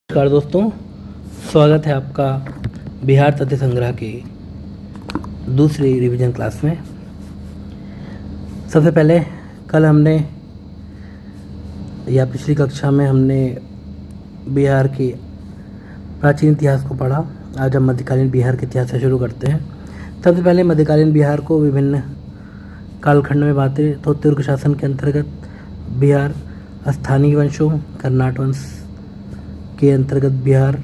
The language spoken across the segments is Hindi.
नमस्कार दोस्तों, स्वागत है आपका बिहार तथ्य संग्रह की दूसरी रिवीजन क्लास में। सबसे पहले कल हमने या पिछली कक्षा में हमने बिहार के प्राचीन इतिहास को पढ़ा। आज हम मध्यकालीन बिहार के इतिहास से शुरू करते हैं। सबसे पहले मध्यकालीन बिहार को विभिन्न कालखंड में बांटे तो तुर्क शासन के अंतर्गत बिहार, स्थानीय वंशों, कर्नाट वंश के अंतर्गत बिहार,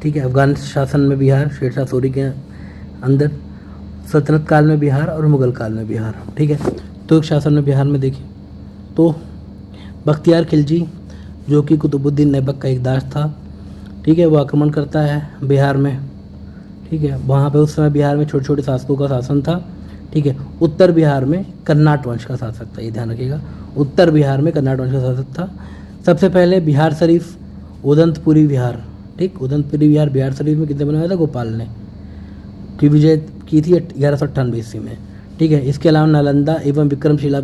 ठीक है, अफगान शासन में बिहार, शेरशाह सूरी के अंदर, सल्तनत काल में बिहार और मुगल काल में बिहार, ठीक है। तुर्क शासन में बिहार में देखें तो बख्तियार खिलजी जो कि कुतुबुद्दीन ऐबक का एक दास था, ठीक है, वो आक्रमण करता है बिहार में, ठीक है। वहाँ पे उस समय बिहार में छोटे छोटे शासकों का शासन था, ठीक है। उत्तर बिहार में कर्नाट वंश का शासक था, ये ध्यान रखिएगा, उत्तर बिहार में कर्नाट वंश का शासक था। सबसे पहले बिहार शरीफ, उदंतपुरी बिहार, ठीक, उदंतपुरी बिहार बिहार शरीफ में कितने बनवाया था? गोपाल ने, की विजय की थी 1198 ईस्वी में, ठीक है। इसके अलावा नालंदा एवं विक्रमशिला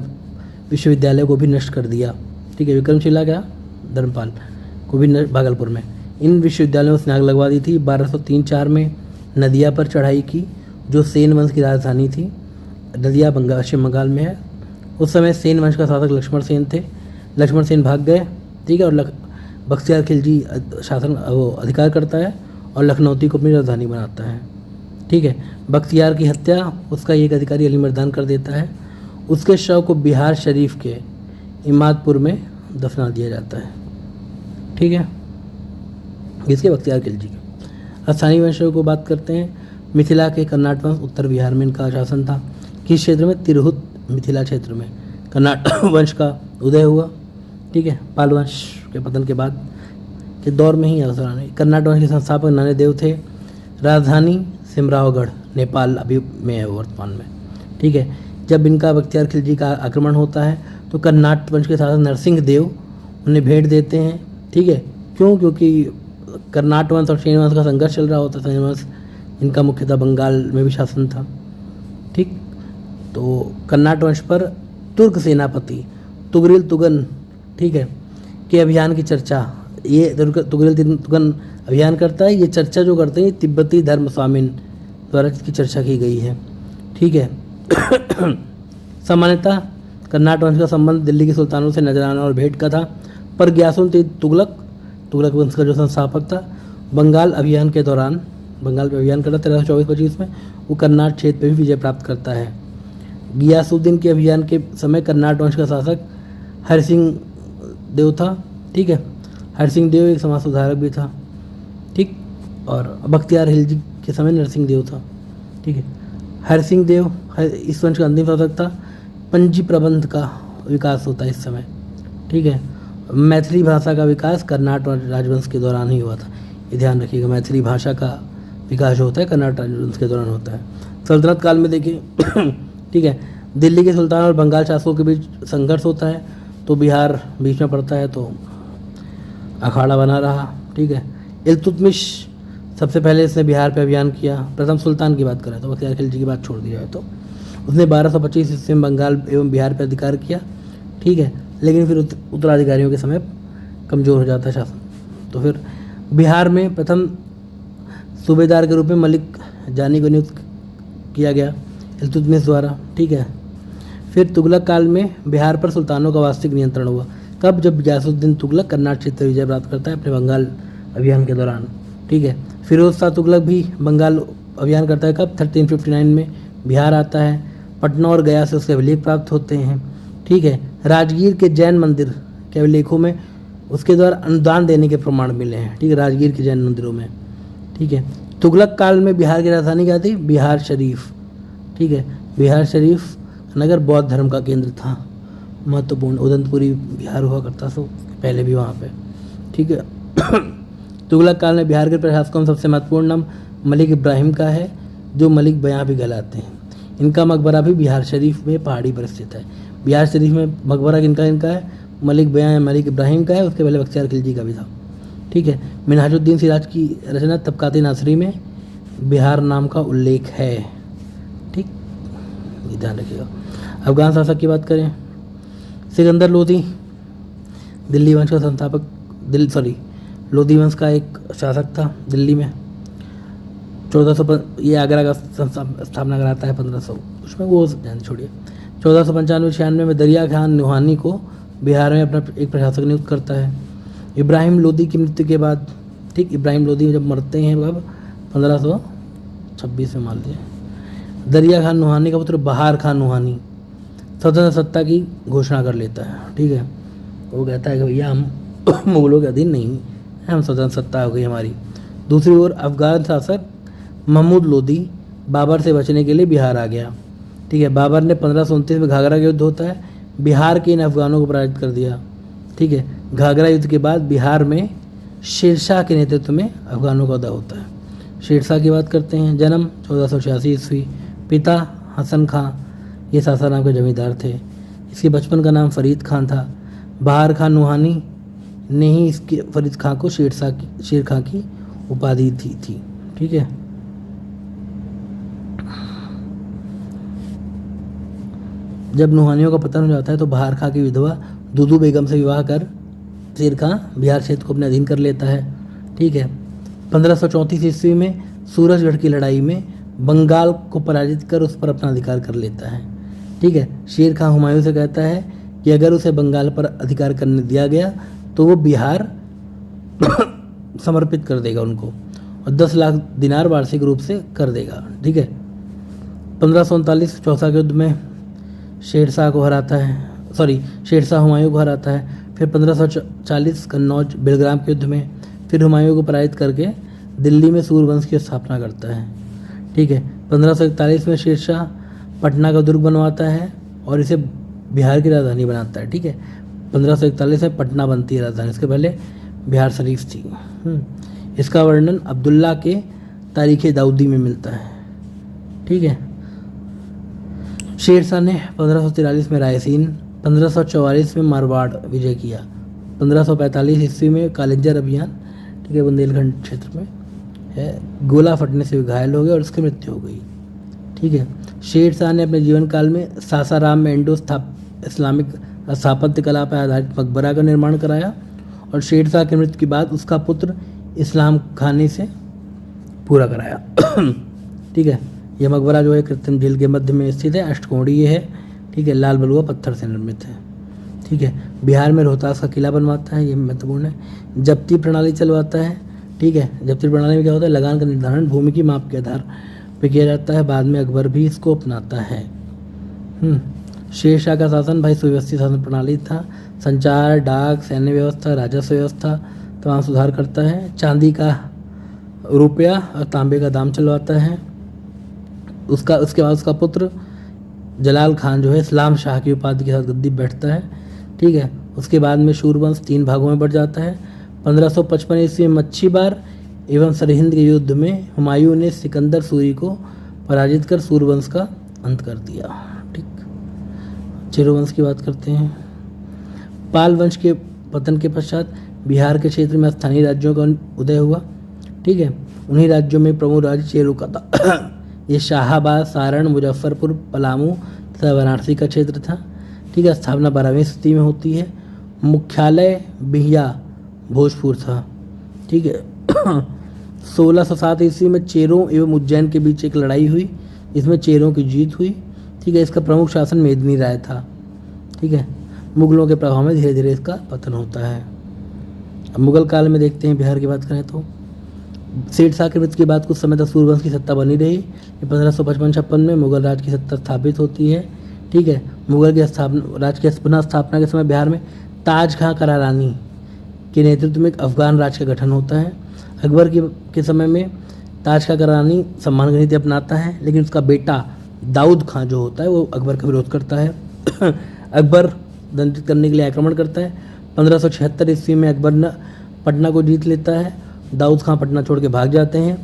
विश्वविद्यालय को भी नष्ट कर दिया, ठीक है। विक्रमशिला क्या? धर्मपाल को भी भागलपुर में, इन विश्वविद्यालयों में उसने आग लगवा दी थी। 1203-4 में नदिया पर चढ़ाई की, जो सेन वंश की राजधानी थी। नदिया पश्चिम बंगाल में है। उस समय सेन वंश का शासक लक्ष्मण सेन थे। लक्ष्मण सेन भाग गए, ठीक है, और बख्तियार खिलजी शासन वो अधिकार करता है और लखनौती को अपनी राजधानी बनाता है, ठीक है। बख्तियार की हत्या उसका एक अधिकारी अली मर्दान कर देता है। उसके शव को बिहार शरीफ के इमादपुर में दफना दिया जाता है, ठीक है। इसके बख्तियार खिलजी के स्थानीय वंशों को बात करते हैं। मिथिला के कर्नाट वंश, उत्तर बिहार में इनका शासन था। किस क्षेत्र में? तिरहुत मिथिला क्षेत्र में कर्नाट वंश का उदय हुआ, ठीक है। पाल वंश के पतन के बाद के दौर में ही कर्नाट वंश के संस्थापक नान्यदेव थे। राजधानी सिमरावगढ़, नेपाल अभी में है वर्तमान में, ठीक है। जब इनका बख्तियार खिलजी का आक्रमण होता है तो कर्नाट वंश के शासक नरसिंह देव उन्हें भेंट देते हैं, ठीक है। क्यों? क्योंकि कर्नाट वंश और सेन वंश का संघर्ष चल रहा होता था। सेन वंश इनका मुख्यतः बंगाल में भी शासन था, ठीक। तो कर्नाट वंश पर तुर्क सेनापति तुगरिल तुगन, ठीक है, के अभियान की चर्चा, ये तुगरिल तुगन अभियान करता है। ये चर्चा जो करते हैं तिब्बती धर्म स्वामीन द्वारा इसकी चर्चा की गई है, ठीक है। सामान्यतः कर्नाट वंश का संबंध दिल्ली के सुल्तानों से नजराना और भेंट का था, पर ग्यासुल तुगलक वंश का जो संस्थापक था, बंगाल अभियान के दौरान, बंगाल पर अभियान करता 1324-25 में, वो कर्नाट क्षेत्र पर भी विजय प्राप्त करता है। गियासुद्दीन के अभियान के समय कर्नाट वंश का शासक हरसिंह देव था, ठीक है। हरसिंह देव एक समाज सुधारक भी था, ठीक, और बख्तियार खिलजी के समय नरसिंह देव था, ठीक है। हरसिंह देव इस वंश का अंतिम शासक था। पंजी प्रबंध का विकास होता है इस समय, ठीक है। मैथिली भाषा का विकास कर्नाट राजवंश के दौरान ही हुआ था, ये ध्यान रखिएगा। मैथिली भाषा का विकास जो होता है कर्नाट राजवंश के दौरान होता है। सल्तनत काल में देखिए ठीक है, दिल्ली के सुल्तान और बंगाल शासकों के बीच संघर्ष होता है, तो बिहार बीच में पड़ता है, तो अखाड़ा बना रहा, ठीक है। इल्तुतमिश सबसे पहले इसने बिहार पे अभियान किया। प्रथम सुल्तान की बात करें तो बख्तियार खिलजी की बात छोड़ दी जाए तो उसने 1225 ईस्वी में बंगाल एवं बिहार पर अधिकार किया, ठीक है। लेकिन फिर उत्तराधिकारियों के समय कमज़ोर हो जाता है शासन, तो फिर बिहार में प्रथम सूबेदार के रूप में मलिक जानी को नियुक्त किया गया इल्तुतमिश द्वारा, ठीक है। फिर तुगलक काल में बिहार पर सुल्तानों का वास्तविक नियंत्रण हुआ। कब? जब गियासुद्दीन तुगलक कर्नाट क्षेत्र विजय प्राप्त करता है अपने बंगाल अभियान के दौरान, ठीक है। फिरोज शाह तुगलक भी बंगाल अभियान करता है। कब? 1359 में बिहार आता है। पटना और गया से उसके अभिलेख प्राप्त होते हैं, ठीक है। राजगीर के जैन मंदिर के अभिलेखों में उसके द्वारा अनुदान देने के प्रमाण मिले हैं, ठीक है, राजगीर के जैन मंदिरों में, ठीक है। तुगलक काल में बिहार की राजधानी क्या थी? बिहार शरीफ, ठीक है। बिहार शरीफ नगर बौद्ध धर्म का केंद्र था, महत्वपूर्ण। उदंतपुरी बिहार हुआ करता था पहले भी वहाँ पे, ठीक है। तुगलक काल में बिहार के प्रशासकों में सबसे महत्वपूर्ण नाम मलिक इब्राहिम का है, जो मलिक बयां भी कहलाते हैं। इनका मकबरा भी बिहार शरीफ में पहाड़ी पर स्थित है। बिहार शरीफ में मकबरा इनका है, मलिक बयां या मलिक इब्राहिम का है। उसके पहले बख्तियार खिलजी का भी था, ठीक है। मिनहाजुद्दीन सिराज की रचना तबकात नासरी में बिहार नाम का उल्लेख है, ठीक, ये ध्यान रखिएगा। अफगान शासक की बात करें, सिकंदर लोदी दिल्ली वंश का संस्थापक लोधी वंश का एक शासक था दिल्ली में। 1400 ये आगरा का स्थापना कराता है 1500, उसमें वो ध्यान छोड़िए। 1495-96 में दरिया खान नुहानी को बिहार में अपना एक प्रशासक नियुक्त करता है। इब्राहिम लोदी की मृत्यु के बाद, ठीक, इब्राहिम लोदी जब मरते हैं कब, 1526 में मान लीजिए, दरिया खान नुहानी का पुत्र बहार खान नुहानी स्वतंत्र सत्ता की घोषणा कर लेता है। ठीक है, वो कहता है कि भैया हम मुगलों के अधीन नहीं, हम स्वतंत्र सत्ता हो गई हमारी। दूसरी ओर अफगान शासक महमूद लोदी बाबर से बचने के लिए बिहार आ गया। ठीक है, बाबर ने 1529 में घाघरा का युद्ध होता है, बिहार के इन अफगानों को पराजित कर दिया। ठीक है, घाघरा युद्ध के बाद बिहार में शेरशाह के नेतृत्व में अफगानों का उदय होता है। शेरशाह की बात करते हैं। जन्म 1486 ईस्वी, पिता हसन खां, ये सासाराम के जमींदार थे। इसके बचपन का नाम फरीद खान था। बहार खान नुहानी ने ही इसके फरीद खां को शेर खां की उपाधि दी थी। ठीक है, जब नुहानियों का पतन हो जाता है तो बहार खां की विधवा दुदू बेगम से विवाह कर शेर खां बिहार क्षेत्र को अपने अधीन कर लेता है। ठीक है, 1534 ईस्वी में सूरजगढ़ की लड़ाई में बंगाल को पराजित कर उस पर अपना अधिकार कर लेता है। ठीक है, शेर खां हुमायूं से कहता है कि अगर उसे बंगाल पर अधिकार करने दिया गया तो वो बिहार समर्पित कर देगा उनको और 10 लाख दिनार वार्षिक रूप से कर देगा। ठीक है, 1539 चौसा के युद्ध में शेरशाह हुमायूं को हराता है। फिर 1540 कन्नौज बेलग्राम के युद्ध में फिर हुमायूं को पराजित करके दिल्ली में सूर्यवंश की स्थापना करता है। ठीक है, 1541 में शेरशाह पटना का दुर्ग बनवाता है और इसे बिहार की राजधानी बनाता है। ठीक है, 1541 में पटना बनती है राजधानी, इसके पहले बिहार शरीफ थी। इसका वर्णन अब्दुल्ला के तारीख़ दाऊदी में मिलता है। ठीक है, शेरशाह ने 1543 में रायसीन, 1544 में मारवाड़ विजय किया। 1545 ईस्वी में कालिंजर अभियान, ठीक है, बुंदेलखंड क्षेत्र में है, गोला फटने से घायल हो गए और उसकी मृत्यु हो गई। ठीक है, शेरशाह ने अपने जीवन काल में सासाराम में इस्लामिक स्थापत्य कला पर आधारित मकबरा का निर्माण कराया और शेरशाह की मृत्यु के बाद उसका पुत्र इस्लाम खानी से पूरा कराया। ठीक है, यह मकबरा जो है कृत्रिम झील के मध्य में स्थित है, अष्टकोणीय है। ठीक है, लाल बलुआ पत्थर से निर्मित है। ठीक है, बिहार में रोहतास का किला बनवाता है, ये महत्वपूर्ण है। जब्ती प्रणाली चलवाता है। ठीक है, जब्ती प्रणाली में क्या होता है, लगान का निर्धारण भूमि की माप के आधार पर किया जाता है। बाद में अकबर भी इसको अपनाता है। शेरशाह का शासन भाई सुव्यवस्थित शासन प्रणाली था। संचार, डाक, सैन्य व्यवस्था, राजस्व व्यवस्था तमाम सुधार करता है। चांदी का रुपया और तांबे का दाम चलवाता है। उसके बाद उसका पुत्र जलाल खान जो है इस्लाम शाह की उपाधि के साथ गद्दी बैठता है। ठीक है, उसके बाद में सूरवंश 3 भागों में बढ़ जाता है। 1555 ईस्वी में मच्छीबार एवं सरहिंद के युद्ध में हुमायूं ने सिकंदर सूरी को पराजित कर सूरवंश का अंत कर दिया। ठीक, चिरवंश की बात करते हैं। पाल वंश के पतन के पश्चात बिहार के क्षेत्र में स्थानीय राज्यों का उदय हुआ। ठीक है, उन्हीं राज्यों में प्रमुख राज्य चेरों का था। ये शाहाबाद, सारण, मुजफ्फरपुर, पलामू तथा वाराणसी का क्षेत्र था। ठीक है, स्थापना 12वीं शताब्दी में होती है। मुख्यालय बिहिया भोजपुर था। ठीक है, 1607 ईस्वी में चेरों एवं उज्जैन के बीच एक लड़ाई हुई, इसमें चेरों की जीत हुई। ठीक है, इसका प्रमुख शासन मेदिनी राय था। ठीक है, मुगलों के प्रभाव में धीरे धीरे इसका पतन होता है। अब मुगल काल में देखते हैं, बिहार की बात करें तो शेरशाह की मृत्यु के बाद कुछ समय तक सूरवंश की सत्ता बनी रही। 1555-56 में मुगल राज की सत्ता स्थापित होती है। ठीक है, मुगल के राज की पुनः स्थापना के समय बिहार में ताज खां करारानी के नेतृत्व में एक अफगान राज का गठन होता है। अकबर के समय में ताज खां करारानी सम्मान नीति अपनाता है, लेकिन उसका बेटा दाऊद खां जो होता है वो अकबर का विरोध करता है। अकबर दंडित करने के लिए आक्रमण करता है। 1576 ईस्वी में अकबर ने पटना को जीत लेता है। दाऊद खां पटना छोड़ के भाग जाते हैं।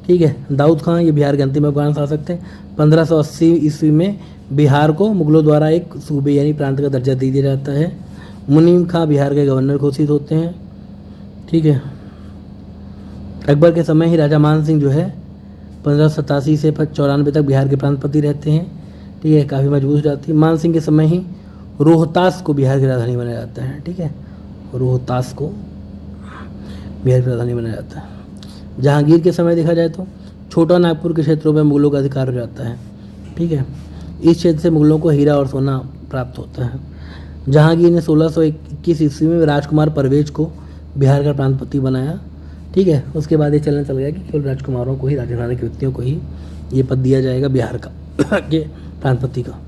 ठीक है, दाऊद खां ये बिहार के अंतिम अफगान शासक थे। 1580 ईस्वी में बिहार को मुगलों द्वारा एक सूबे यानी प्रांत का दर्जा दे दिया जाता है। मुनीम खां बिहार के गवर्नर घोषित होते हैं। ठीक है, अकबर के समय ही राजा मान सिंह जो है 1587 से 94 तक बिहार के प्रांतपति रहते हैं। ठीक है, काफ़ी मजबूत हो जाती है। मान सिंह के समय ही रोहतास को बिहार की राजधानी बनाया जाता है। ठीक है, रोहतास को बिहार की राजधानी बनाया जाता है। जहांगीर के समय देखा जाए तो छोटा नागपुर के क्षेत्रों में मुगलों का अधिकार हो जाता है। ठीक है, इस क्षेत्र से मुगलों को हीरा और सोना प्राप्त होता है। जहांगीर ने 1621 ईस्वी में राजकुमार परवेज को बिहार का प्रांतपति बनाया। ठीक है, उसके बाद ये चलन चल गया कि केवल राजकुमारों को ही, राजघराने के व्यक्तियों को ही ये पद दिया जाएगा बिहार का के प्रांतपति का।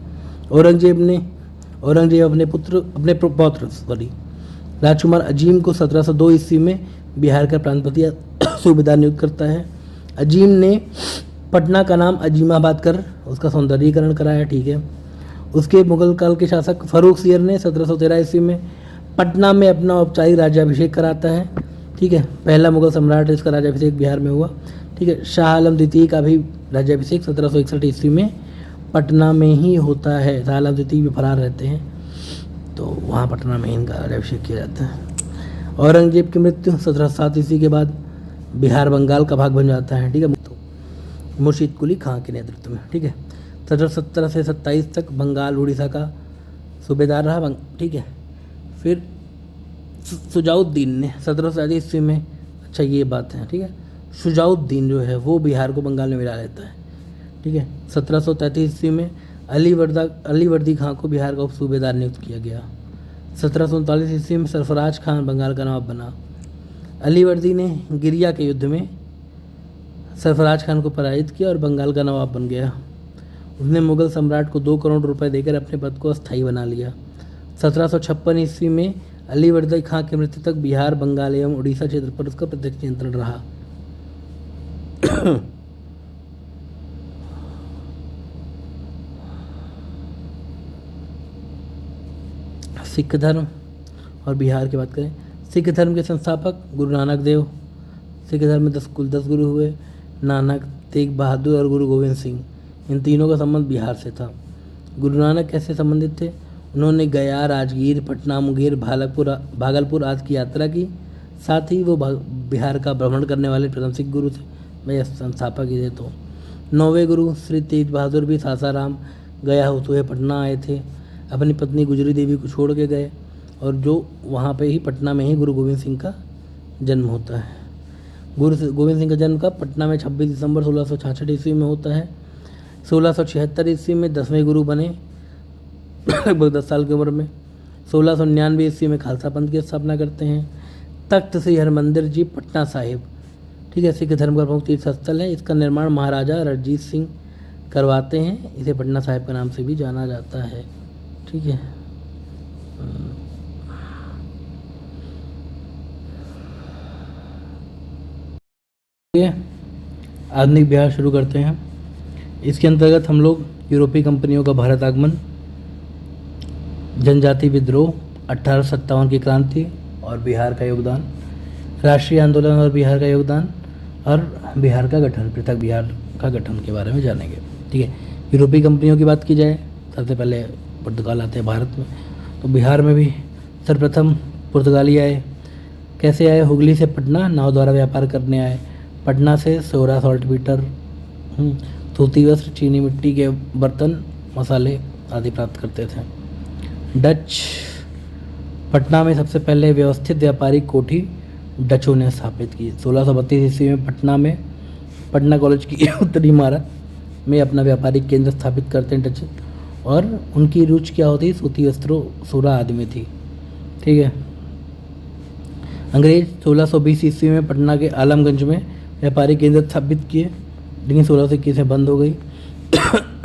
औरंगजेब अपने पौत्र राजकुमार अजीम को 1702 ईस्वी में बिहार का प्रांतपति सूबेदार नियुक्त करता है। अजीम ने पटना का नाम अजीमाबाद कर उसका सौंदर्यीकरण कराया। ठीक है, उसके मुगल काल के शासक फर्रुख सियर ने 1713 ईस्वी में पटना में अपना औपचारिक राज्याभिषेक कराता है। ठीक है, पहला मुगल सम्राट इसका राज्याभिषेक बिहार में हुआ। ठीक है, शाह आलम द्वितीय का भी राज्याभिषेक 1761 ईस्वी में पटना में ही होता है। शाह आलम द्वितीय भी फरार रहते हैं, तो वहाँ पटना में इनका राज्याभिषेक किया जाता है। औरंगजेब की मृत्यु 1707 ईस्वी के बाद बिहार बंगाल का भाग बन जाता है। ठीक है, मुर्शीद कुली खां के नेतृत्व में। ठीक है, 1717 से 27 तक बंगाल उड़ीसा का सूबेदार रहा। ठीक है, फिर शुजाउद्दीन ने 1730 ईस्वी में, अच्छा ये बात है, ठीक है, शुजाउद्दीन जो है वो बिहार को बंगाल में मिला लेता है। ठीक है, 1733 ईस्वी में अलीवर्दी खां को बिहार का उप सूबेदार नियुक्त किया गया। 1739 ईस्वी में सरफराज खान बंगाल का नवाब बना। अलीवर्दी ने गिरिया के युद्ध में सरफराज खान को पराजित किया और बंगाल का नवाब बन गया। उसने मुगल सम्राट को 2 करोड़ रुपए देकर अपने पद को अस्थायी बना लिया। 1756 ईस्वी में अलीवर्दी खां की मृत्यु तक बिहार, बंगाल एवं उड़ीसा क्षेत्र पर उसका प्रत्यक्ष नियंत्रण रहा। सिख धर्म और बिहार की बात करें, सिख धर्म के संस्थापक गुरु नानक देव। सिख धर्म में 10 गुरु हुए, नानक, तेग बहादुर और गुरु गोविंद सिंह। इन तीनों का संबंध बिहार से था। गुरु नानक कैसे संबंधित थे? उन्होंने गया, राजगीर, पटना, मुंगेर, भागलपुर आदि की यात्रा की। साथ ही वो बिहार का भ्रमण करने वाले प्रथम सिख गुरु थे। मैं संस्थापक ही थे। तो 9वें गुरु श्री तेज बहादुर भी सासाराम, गया होते हुए पटना आए थे। अपनी पत्नी गुजरी देवी को छोड़ के गए और जो वहाँ पे ही पटना में ही गुरु गोविंद सिंह का जन्म होता है। गुरु गोविंद सिंह का जन्म का पटना में 26 दिसंबर 1666 ईस्वी में होता है। 1676 ईस्वी में 10वें गुरु बने लगभग 10 साल की उम्र में। 1699 ईस्वी में खालसा पंथ की स्थापना करते हैं। तख्त श्री हरमंदिर जी पटना साहिब, ठीक है, सिख धर्म का प्रमुख तीर्थ स्थल है। इसका निर्माण महाराजा रणजीत सिंह करवाते हैं। इसे पटना साहिब के नाम से भी जाना जाता है। ठीक है, आधुनिक बिहार शुरू करते हैं। इसके अंतर्गत हम लोग यूरोपीय कंपनियों का भारत आगमन, जनजाति विद्रोह, 1857 की क्रांति और बिहार का योगदान, राष्ट्रीय आंदोलन और बिहार का योगदान और बिहार का गठन, पृथक बिहार का गठन के बारे में जानेंगे। ठीक है, यूरोपीय कंपनियों की बात की जाए, सबसे पहले पुर्तगाल आते हैं भारत में। तो बिहार में भी सर्वप्रथम पुर्तगाली आए। कैसे आए? हुगली से पटना नाव द्वारा व्यापार करने आए। पटना से सोरा, सॉल्टपीटर, सूती वस्त्र, चीनी मिट्टी के बर्तन, मसाले आदि प्राप्त करते थे। डच, पटना में सबसे पहले व्यवस्थित व्यापारिक कोठी डचों ने स्थापित की। 1632 ईस्वी में पटना कॉलेज की उत्तरी इमारत में अपना व्यापारिक केंद्र स्थापित करते हैं डच, और उनकी रुचि क्या होती? सूती वस्त्रों, सूरा आदि में थी। ठीक है, अंग्रेज 1620 ईस्वी में पटना के आलमगंज में व्यापारिक केंद्र स्थापित किए, लेकिन 1621 में बंद हो गई।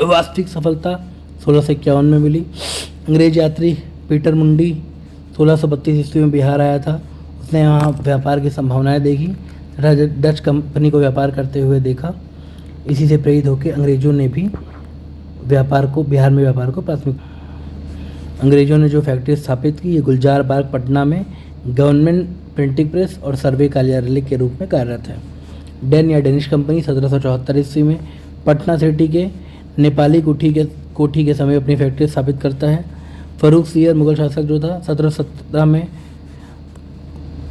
वास्तविक सफलता 1651 में मिली। अंग्रेज यात्री पीटर मुंडी 1632 ईस्वी में बिहार आया था। उसने यहाँ व्यापार की संभावनाएं देखी तथा डच कंपनी को व्यापार करते हुए देखा। इसी से प्रेरित होकर अंग्रेजों ने भी बिहार में व्यापार को प्राथमिक। अंग्रेजों ने जो फैक्ट्री स्थापित की, ये गुलजार बाग पटना में गवर्नमेंट प्रिंटिंग प्रेस और सर्वे कार्यालय के रूप में कार्यरत है। डेन या डेनिश कंपनी 1774 ईस्वी में पटना सिटी के नेपाली कोठी के समय अपनी फैक्ट्री स्थापित करता है। फर्रुख सियर मुगल शासक जो था 1717 में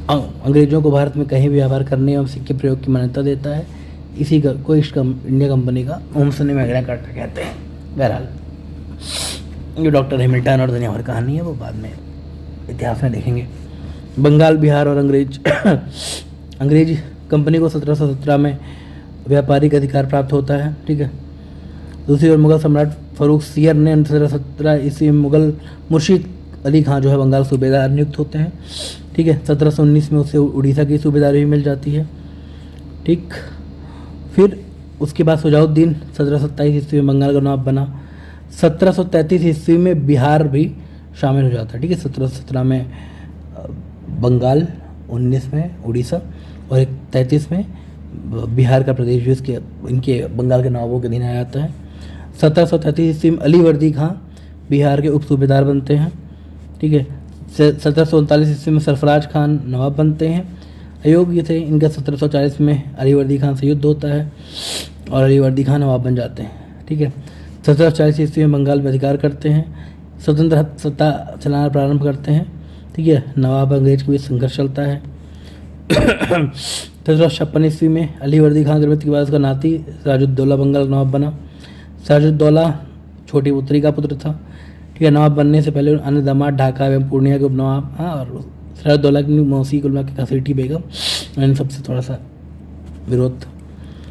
अंग्रेजों को भारत में कहीं भी व्यापार करने एवं सिक्के प्रयोग की मान्यता देता है। इसी को इंडिया कंपनी का ओमसनी मैग्ना कार्टा कहते हैं। बहरहाल जो डॉक्टर हैमिल्टन और दुनिया भर कहानी है वो बाद में इतिहास में देखेंगे। बंगाल, बिहार और अंग्रेज कंपनी को 1717 में व्यापारिक अधिकार प्राप्त होता है। ठीक है। दूसरी ओर मुगल सम्राट फरूख सियर ने 1717 ईस्वी में मुगल मुर्शीद अली खां जो है बंगाल सूबेदार नियुक्त होते हैं। ठीक है। 1719 में उसे उड़ीसा की सूबेदारी भी मिल जाती है। ठीक। फिर उसके बाद सुजाउद्दीन 1727 ईस्वी में बंगाल का नवाब बना। 1733 ईस्वी में बिहार भी शामिल हो जाता है। ठीक है। 1717 में बंगाल, 19 में उड़ीसा और 33 में बिहार का प्रदेश भी इसके इनके बंगाल के नवाबों के अधीन आ जाता है। 1733 ईस्वी में अलीवर्दी खां बिहार के उप सूबेदार बनते हैं। ठीक है। 1739 ईस्वी में सरफराज खान नवाब बनते हैं। अयोग्य थे इनका। 1740 में अलीवर्दी खान से युद्ध होता है और अलीवर्दी खान नवाब बन जाते हैं। ठीक है। 1740 ईस्वी में बंगाल में अधिकार करते हैं, स्वतंत्र सत्ता चलाना प्रारंभ करते हैं। ठीक है। नवाब अंग्रेज के बीच संघर्ष चलता है। 1756 ईस्वी में अलीवर्दी खान की मृत्यु के बाद उसका नाती सिराजुद्दौला बंगाल का नवाब बना। सिराजुद्दौला छोटी पुत्री का पुत्र था। ठीक है। नवाब बनने से पहले अन्य दामाद ढाका एवं पूर्णिया के उपनवाब और सिराजुद्दौला की मौसी कुलमा की घसीटी बेगम, इन सबसे थोड़ा सा विरोध था।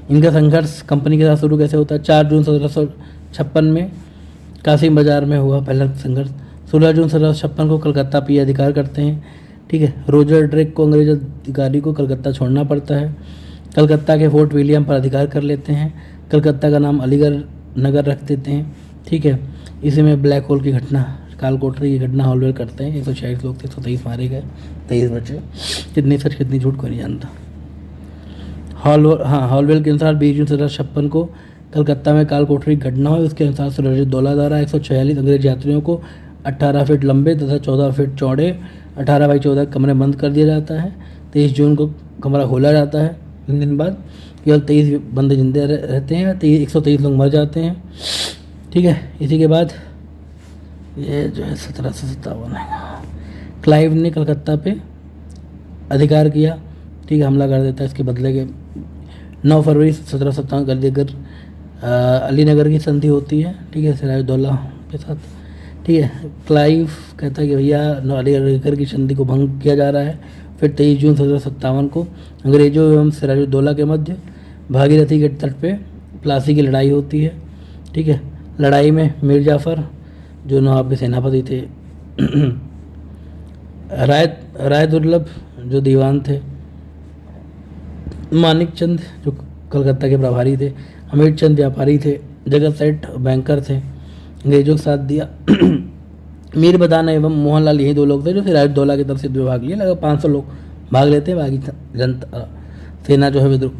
इनका संघर्ष कंपनी के साथ शुरू कैसे होता है? 4 जून 1756 में कासिम बाजार में हुआ पहला संघर्ष। 16 जून 1756 को कलकत्ता पे अधिकार करते हैं। ठीक है। रोजर ड्रेक को अंग्रेज अधिकारी को कलकत्ता छोड़ना पड़ता है। कलकत्ता के फोर्ट विलियम पर अधिकार कर लेते हैं। कलकत्ता का नाम अलीगढ़ नगर रख देते हैं। ठीक है। इसी में ब्लैक होल की घटना, काल कोठरी की घटना हॉलवेल करते हैं। 146 लोग थे, 123 मारे गए, 23 बचे। कितनी सच कितनी झूठ कोई नहीं जानता। हॉलवेल के अनुसार 20 जून 1756 को कलकत्ता में काल कोठरी की घटना हुई। उसके अनुसार सिराजुद्दौला द्वारा 146 अंग्रेज यात्रियों को 18 फीट लंबे तथा 14 फीट चौड़े 18 बाई 14 कमरे बंद कर दिया जाता है। 23 जून को कमरा खोला जाता है। 3 दिन बाद केवल 23 बंदे जिंदे रहते हैं। 123 लोग मर जाते हैं। ठीक है। इसी के बाद ये जो है 1757 है, क्लाइव ने कलकत्ता पे अधिकार किया। ठीक है। हमला कर देता है। इसके बदले के 9 फरवरी 1757 को अलीगढ़ अलीनगर की संधि होती है। ठीक है। सिराजुद्दौला के साथ। ठीक है। क्लाइव कहता है कि भैया अलीगढ़ की संधि को भंग किया जा रहा है। फिर 23 जून 1757 को अंग्रेजों एवं सिराजुद्दौला के मध्य भागीरथी के तट पे प्लासी की लड़ाई होती है। ठीक है। लड़ाई में मीर जाफ़र जो नवाब के सेनापति थे, राय दुर्लभ जो दीवान थे, मानिक चंद जो कलकत्ता के प्रभारी थे, अमीर चंद व्यापारी थे, जगत सेठ बैंकर थे, अंग्रेजों का साथ दिया। मीर बदाना एवं मोहनलाल यही 2 लोग थे जो सिराजुद्दौला की तरफ से भाग लिए। लगभग 500 लोग भाग लेते हैं। बाकी जनता सेना जो है विद्रोह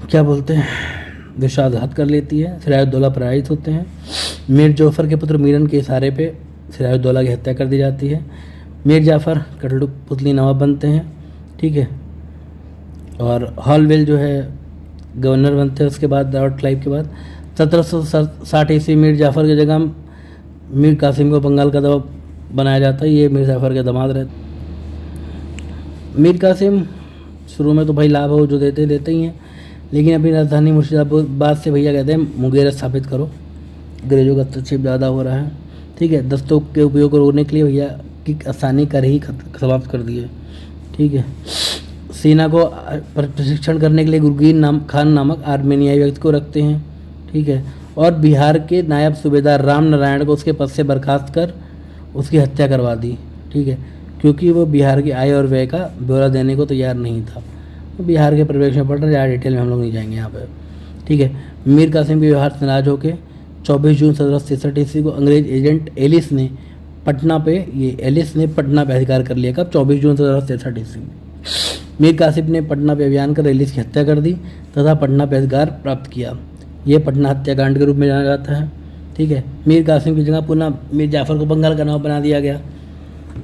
क्या बोलते हैं विश्वासघात कर लेती है। सिराजुद्दौला पराजित होते हैं। मीर जाफ़र के पुत्र मीरन के इशारे पे सिराजुद्दौला की हत्या कर दी जाती है। मीर जाफ़र कठपुतली नवाब बनते हैं। ठीक है। और हॉलवेल जो है गवर्नर बनते हैं। उसके बाद लॉर्ड क्लाइव के बाद 1760 ईस्वी मीर जाफ़र की जगह मीर कासिम को बंगाल का दवा बनाया जाता है। ये मीर जाफ़र के दामाद रहते। मीर कासिम शुरू में तो भाई लाभ हो जो देते ही हैं, लेकिन अपनी राजधानी मुर्शिदाबाद से भैया कहते हैं मुंगेर स्थापित करो, अंग्रेजों का हस्तक्षेप ज़्यादा हो रहा है। ठीक है। दस्तों के उपयोग को रोकने के लिए भैया की आसानी कर ही समाप्त कर दिए। ठीक है। सेना को प्रशिक्षण करने के लिए गुरगीन खान नामक आर्मेनियाई व्यक्ति को रखते हैं। ठीक है। और बिहार के नायब सूबेदार राम नारायण को उसके पद से बर्खास्त कर उसकी हत्या करवा दी। ठीक है। क्योंकि वो बिहार की आय और व्यय का ब्यौरा देने को तैयार नहीं था। तो बिहार के परिवेश में पढ़ रहे, ज़्यादा डिटेल में हम लोग नहीं जाएंगे यहाँ पर। ठीक है। मीर कासिम के व्यवहार से नाराज होकर 24 जून 1763 ईस्वी को अंग्रेज एजेंट एलिस ने पटना पे अधिकार कर लिया। कब? 24 जून 1763 ईस्वी में मीर कासिम ने पटना पे अभियान कर एलिस की हत्या कर दी तथा पटना पे अधिकार प्राप्त किया। ये पटना हत्याकांड के रूप में जाना जाता है। ठीक है। मीर कासिम की जगह पुनः मीर जाफ़र को बंगाल का नवाब बना दिया गया।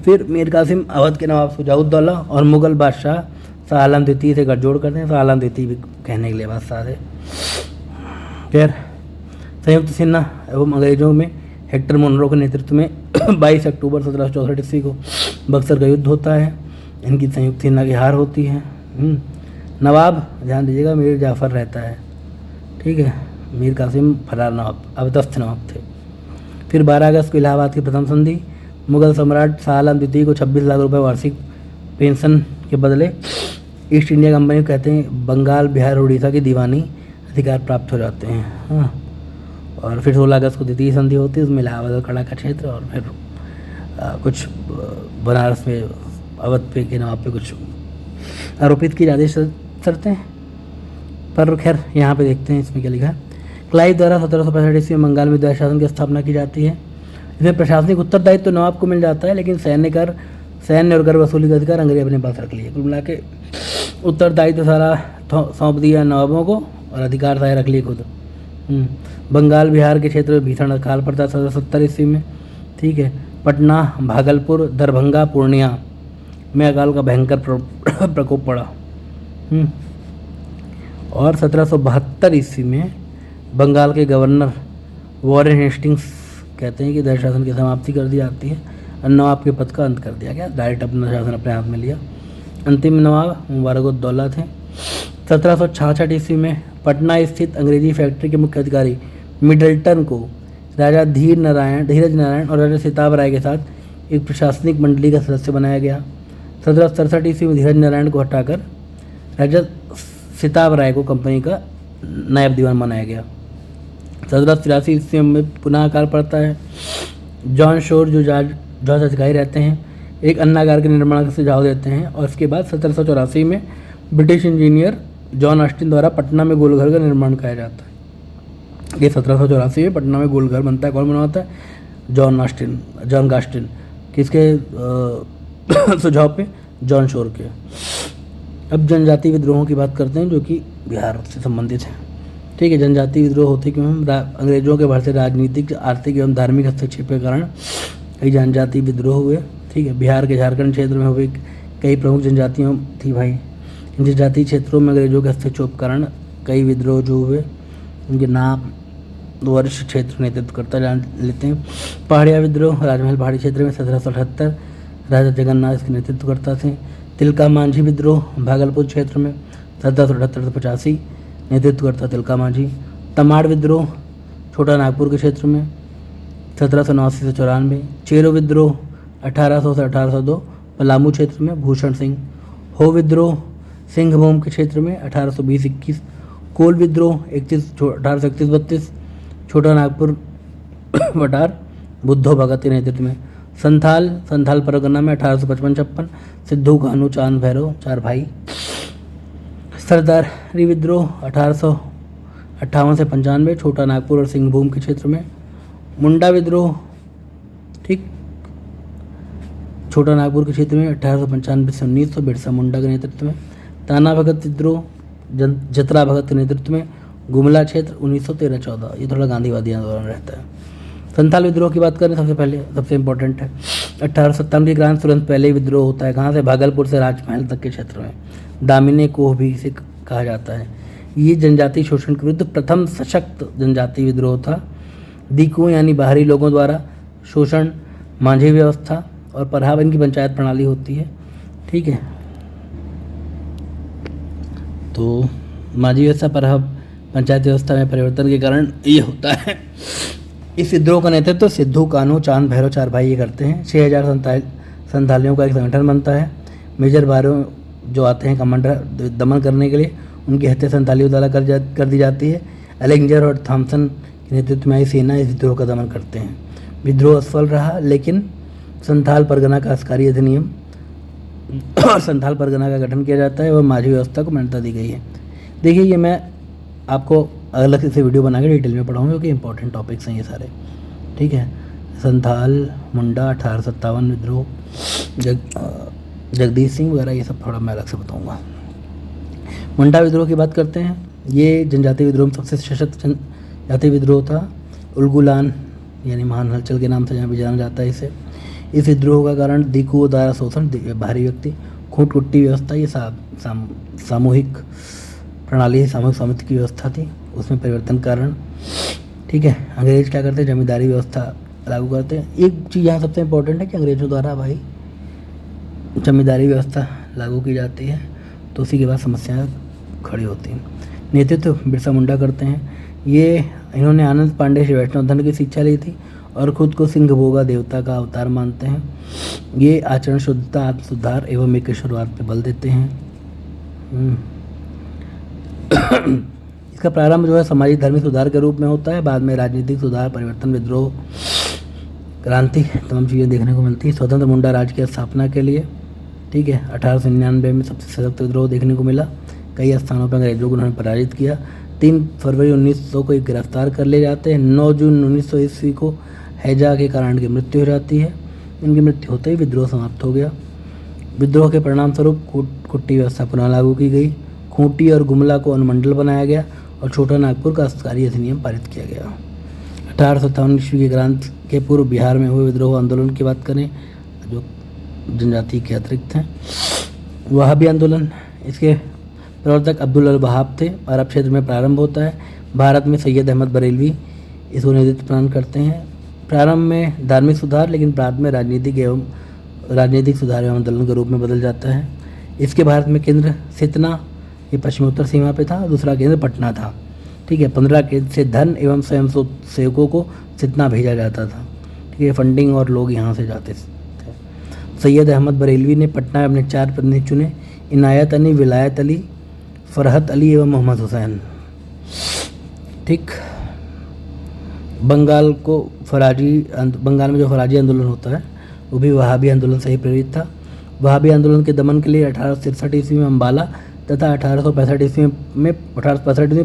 फिर मीर कासिम अवध के नवाब सुजाउद्दौला और मुगल बादशाह शाह आलम द्वितीय से गठजोड़ करते हैं। शाह आलम द्वितीय भी कहने के लिए बादशाह थे। फिर संयुक्त सेना एवं अंग्रेजों में हेक्टर मोनरो के नेतृत्व में 22 अक्टूबर 1764 ईस्वी को बक्सर का युद्ध होता है। इनकी संयुक्त सेना की हार होती है। नवाब ध्यान दीजिएगा मीर जाफ़र रहता है। ठीक है। मीर कासिम फरार नवाब अबदस्त नवाब थे। फिर 12 अगस्त को इलाहाबाद की प्रथम संधि मुगल सम्राट शाह आलम द्वितीय को 26 लाख रुपए वार्षिक पेंशन के बदले ईस्ट इंडिया कंपनी को कहते हैं बंगाल, बिहार, उड़ीसा की दीवानी अधिकार प्राप्त हो जाते हैं। हाँ, और फिर 16 अगस्त को द्वितीय संधि होती है, उसमें इलाहाबाद और खड़ा का क्षेत्र और फिर कुछ बनारस में अवध पे के नवाब पे कुछ आरोपित की जाती शर्तें। पर खैर यहाँ पे देखते हैं इसमें क्या लिखा है। क्लाइव द्वारा 1765 ईस्वी में बंगाल में द्वैध शासन की स्थापना की जाती है। इसमें प्रशासनिक उत्तरदायित्व तो नवाब को मिल जाता है, लेकिन सैन्य और कर वसूली का अधिकार अंग्रेज अपने पास रख लिए। कुल मिला के उत्तरदायित्व सारा सौंप दिया नवाबों को और अधिकार सारे रख लिए खुद। बंगाल, बिहार के क्षेत्र में भीषण अकाल पड़ता 1770 ईस्वी में। ठीक है, पटना, भागलपुर, दरभंगा, पूर्णिया में अकाल का भयंकर प्रकोप पड़ा। और 1772 ईस्वी में बंगाल के गवर्नर वॉरेन हेस्टिंग्स कहते हैं कि द्वैध शासन की समाप्ति कर दी जाती है और नवाब के पद का अंत कर दिया गया। डायरेक्ट अपना शासन अपने हाथ में लिया। अंतिम नवाब मुबारक-उद-दौला थे। 1766 ईस्वी में पटना स्थित अंग्रेजी फैक्ट्री के मुख्य अधिकारी मिडल्टन को राजा धीरज नारायण और राजा सिताब राय के साथ एक प्रशासनिक मंडली का सदस्य बनाया गया। 1767 ईस्वी में धीरज नारायण को हटाकर राजा सिताब राय को कंपनी का नायब दीवान बनाया गया। 1783 ईस्वी में पुनः अकाल पड़ता है। जॉन शोर जो जॉर्ज अधिकारी रहते हैं एक अन्नागार के निर्माण का सुझाव देते हैं और इसके बाद 1784 में ब्रिटिश इंजीनियर जॉन ऑस्टिन द्वारा पटना में गोलघर का निर्माण किया जाता है। ये 1784 में पटना में गोलघर बनता है। कौन बनवाता है? जॉन गास्टिन। किसके सुझाव पे? जॉन शोर के। अब जनजाति विद्रोहों की बात करते हैं जो कि बिहार से संबंधित है। ठीक है, जनजाति विद्रोह होते क्यों हैं? अंग्रेजों के बढ़ते राजनीतिक, आर्थिक एवं धार्मिक हस्तक्षेप के कारण कई जनजाति विद्रोह हुए। ठीक है, बिहार के झारखंड क्षेत्र में हुए कई प्रमुख जनजातियों थी भाई। इन जनजातीय क्षेत्रों में अंग्रेजों के हस्तक्षेप के कारण कई विद्रोह जो हुए उनके नाम वर्ष क्षेत्र नेतृत्व करता जान लेते हैं। पहाड़िया विद्रोह राजमहल पहाड़ी क्षेत्र में 1778 राजा जगन्नाथ इसके नेतृत्व करता थे। तिलका मांझी विद्रोह भागलपुर क्षेत्र में 1778 से 85 नेतृत्व करता तिलका मांझी। तमाड़ विद्रोह छोटा नागपुर के क्षेत्र में 1789 से 94। चेरो विद्रोह 1800 से 1802 पलामू क्षेत्र में भूषण सिंह। हो विद्रोह सिंहभूम के क्षेत्र में 1820-21। कोल विद्रोह 1831-32 छोटा नागपुर वटार बुद्धो भगत के नेतृत्व में। संथाल परगना में 1855-56 सिद्धू कान्हू चांद भैरव चार भाई। सरदारी विद्रोह 1858 से 95 छोटा नागपुर और सिंहभूम के क्षेत्र में। मुंडा विद्रोह ठीक छोटा नागपुर के क्षेत्र में 1895 से 1900 बिरसा मुंडा के नेतृत्व में। ताना भगत विद्रोह जतरा भगत के नेतृत्व में गुमला क्षेत्र 1913-14। ये थोड़ा गांधीवादी आंदोलन रहता है। संथाल विद्रोह की बात करें सबसे इम्पोर्टेंट है 1857 की क्रांति तुरंत पहले ही विद्रोह होता है। कहाँ से? भागलपुर से राजमहल तक के क्षेत्र में। दामिनी कोह भी इसे कहा जाता है। ये जनजातीय शोषण के विरुद्ध प्रथम सशक्त जनजातीय विद्रोह था। दीकुओं यानी बाहरी लोगों द्वारा शोषण, मांझी व्यवस्था और पराब इनकी पंचायत प्रणाली होती है। ठीक है, तो मांझी व्यवस्था, पराब, पंचायत व्यवस्था में परिवर्तन के कारण ये होता है। इस विद्रोह का नेतृत्व सिद्धू कान्हू चांद भैरव चार भाई ये करते हैं। 6000 संथालियों का एक संगठन बनता है। मेजर बारो जो आते हैं कमांडर दमन करने के लिए, उनकी हत्या संथालियों द्वारा कर दी जाती है। एलेंजर और थॉमसन के नेतृत्व में आई सेना इस विद्रोह का दमन करते हैं। विद्रोह असफल रहा, लेकिन संथाल परगना का आस्कारी अधिनियम और संथाल परगना का गठन किया जाता है और माझी व्यवस्था को मान्यता दी गई है। देखिए, ये मैं आपको अलग से वीडियो बना के डिटेल में पढ़ाऊँगा क्योंकि इंपॉर्टेंट टॉपिक्स हैं ये सारे। ठीक है, संथाल, मुंडा, 1857 विद्रोह, जगदीश सिंह वगैरह ये सब थोड़ा मैं अलग से बताऊँगा। मुंडा विद्रोह की बात करते हैं। ये जनजातीय विद्रोह में सबसे सशक्त जनजातीय विद्रोह था। उलगुलान यानी महान हलचल के नाम से जहाँ भी जाना जाता है इसे। इस विद्रोह का कारण दीकुओं द्वारा शोषण, बाहरी व्यक्ति, खूंट कुट्टी व्यवस्था, ये सामूहिक प्रणाली, सामूहिक समिति की व्यवस्था थी, उसमें परिवर्तन कारण। ठीक है, अंग्रेज क्या करते हैं? जमींदारी व्यवस्था लागू करते हैं। एक चीज़ यहाँ सबसे इम्पोर्टेंट है कि अंग्रेजों द्वारा भाई जमींदारी व्यवस्था लागू की जाती है, तो उसी के बाद समस्याएं खड़ी होती हैं। नेतृत्व बिरसा मुंडा करते हैं। इन्होंने आनंद पांडे से वैष्णव धर्म की शिक्षा ली थी और खुद को सिंहभोगा देवता का अवतार मानते हैं। ये आचरण शुद्धता, आत्म सुधार एवं एकेश्वरवाद पर बल देते हैं। इसका प्रारंभ जो है सामाजिक धार्मिक सुधार के रूप में होता है, बाद में राजनीतिक सुधार, परिवर्तन, विद्रोह, क्रांति, तमाम चीज़ें देखने को मिलती है। स्वतंत्र मुंडा राज्य की स्थापना के लिए, ठीक है, 1899 में सबसे सशक्त विद्रोह देखने को मिला। कई स्थानों पर अंग्रेजों को उन्होंने पराजित किया। 3 फरवरी 1900 को गिरफ्तार कर ले जाते हैं। 9 जून 1900 ईस्वी को हैजा के कारण की मृत्यु हो जाती है। इनकी मृत्यु होते ही विद्रोह समाप्त हो गया। विद्रोह के परिणाम स्वरूप कुट्टी व्यवस्था पुनः लागू की गई। खूंटी और गुमला को अनुमंडल बनाया गया और छोटा नागपुर का कास्तकारी अधिनियम पारित किया गया। 1857 ईस्वी की क्रांति के पूर्व बिहार में हुए विद्रोह आंदोलन की बात करें, जो जनजाति के अतिरिक्त हैं। वहाबी आंदोलन, इसके प्रवर्तक अब्दुल अल वहाब थे। अरब क्षेत्र में प्रारंभ होता है। भारत में सैयद अहमद बरेलवी इसको नेतृत्व प्रदान करते हैं। प्रारंभ में धार्मिक सुधार, लेकिन बाद में राजनीतिक सुधार एवं आंदोलन के रूप में बदल जाता है। इसके भारत में केंद्र सितना, ये पश्चिमोत्तर सीमा पे था, दूसरा केंद्र पटना था, ठीक है। 15 केंद्र से धन एवं स्वयं सेवकों को सितना भेजा जाता था, ठीक है। फंडिंग और लोग यहाँ से जाते थे। सैयद अहमद बरेलवी ने पटना में अपने 4 प्रतिनिधि चुने, इनायत अली, विलायत अली, फरहत अली एवं मोहम्मद हुसैन, ठीक। बंगाल में जो फराजी आंदोलन होता है वो भी वहाबी आंदोलन से ही प्रेरित था। वहाबी आंदोलन के दमन के लिए 1863 ईस्वी में अम्बाला तथा 1865 ईस्वी में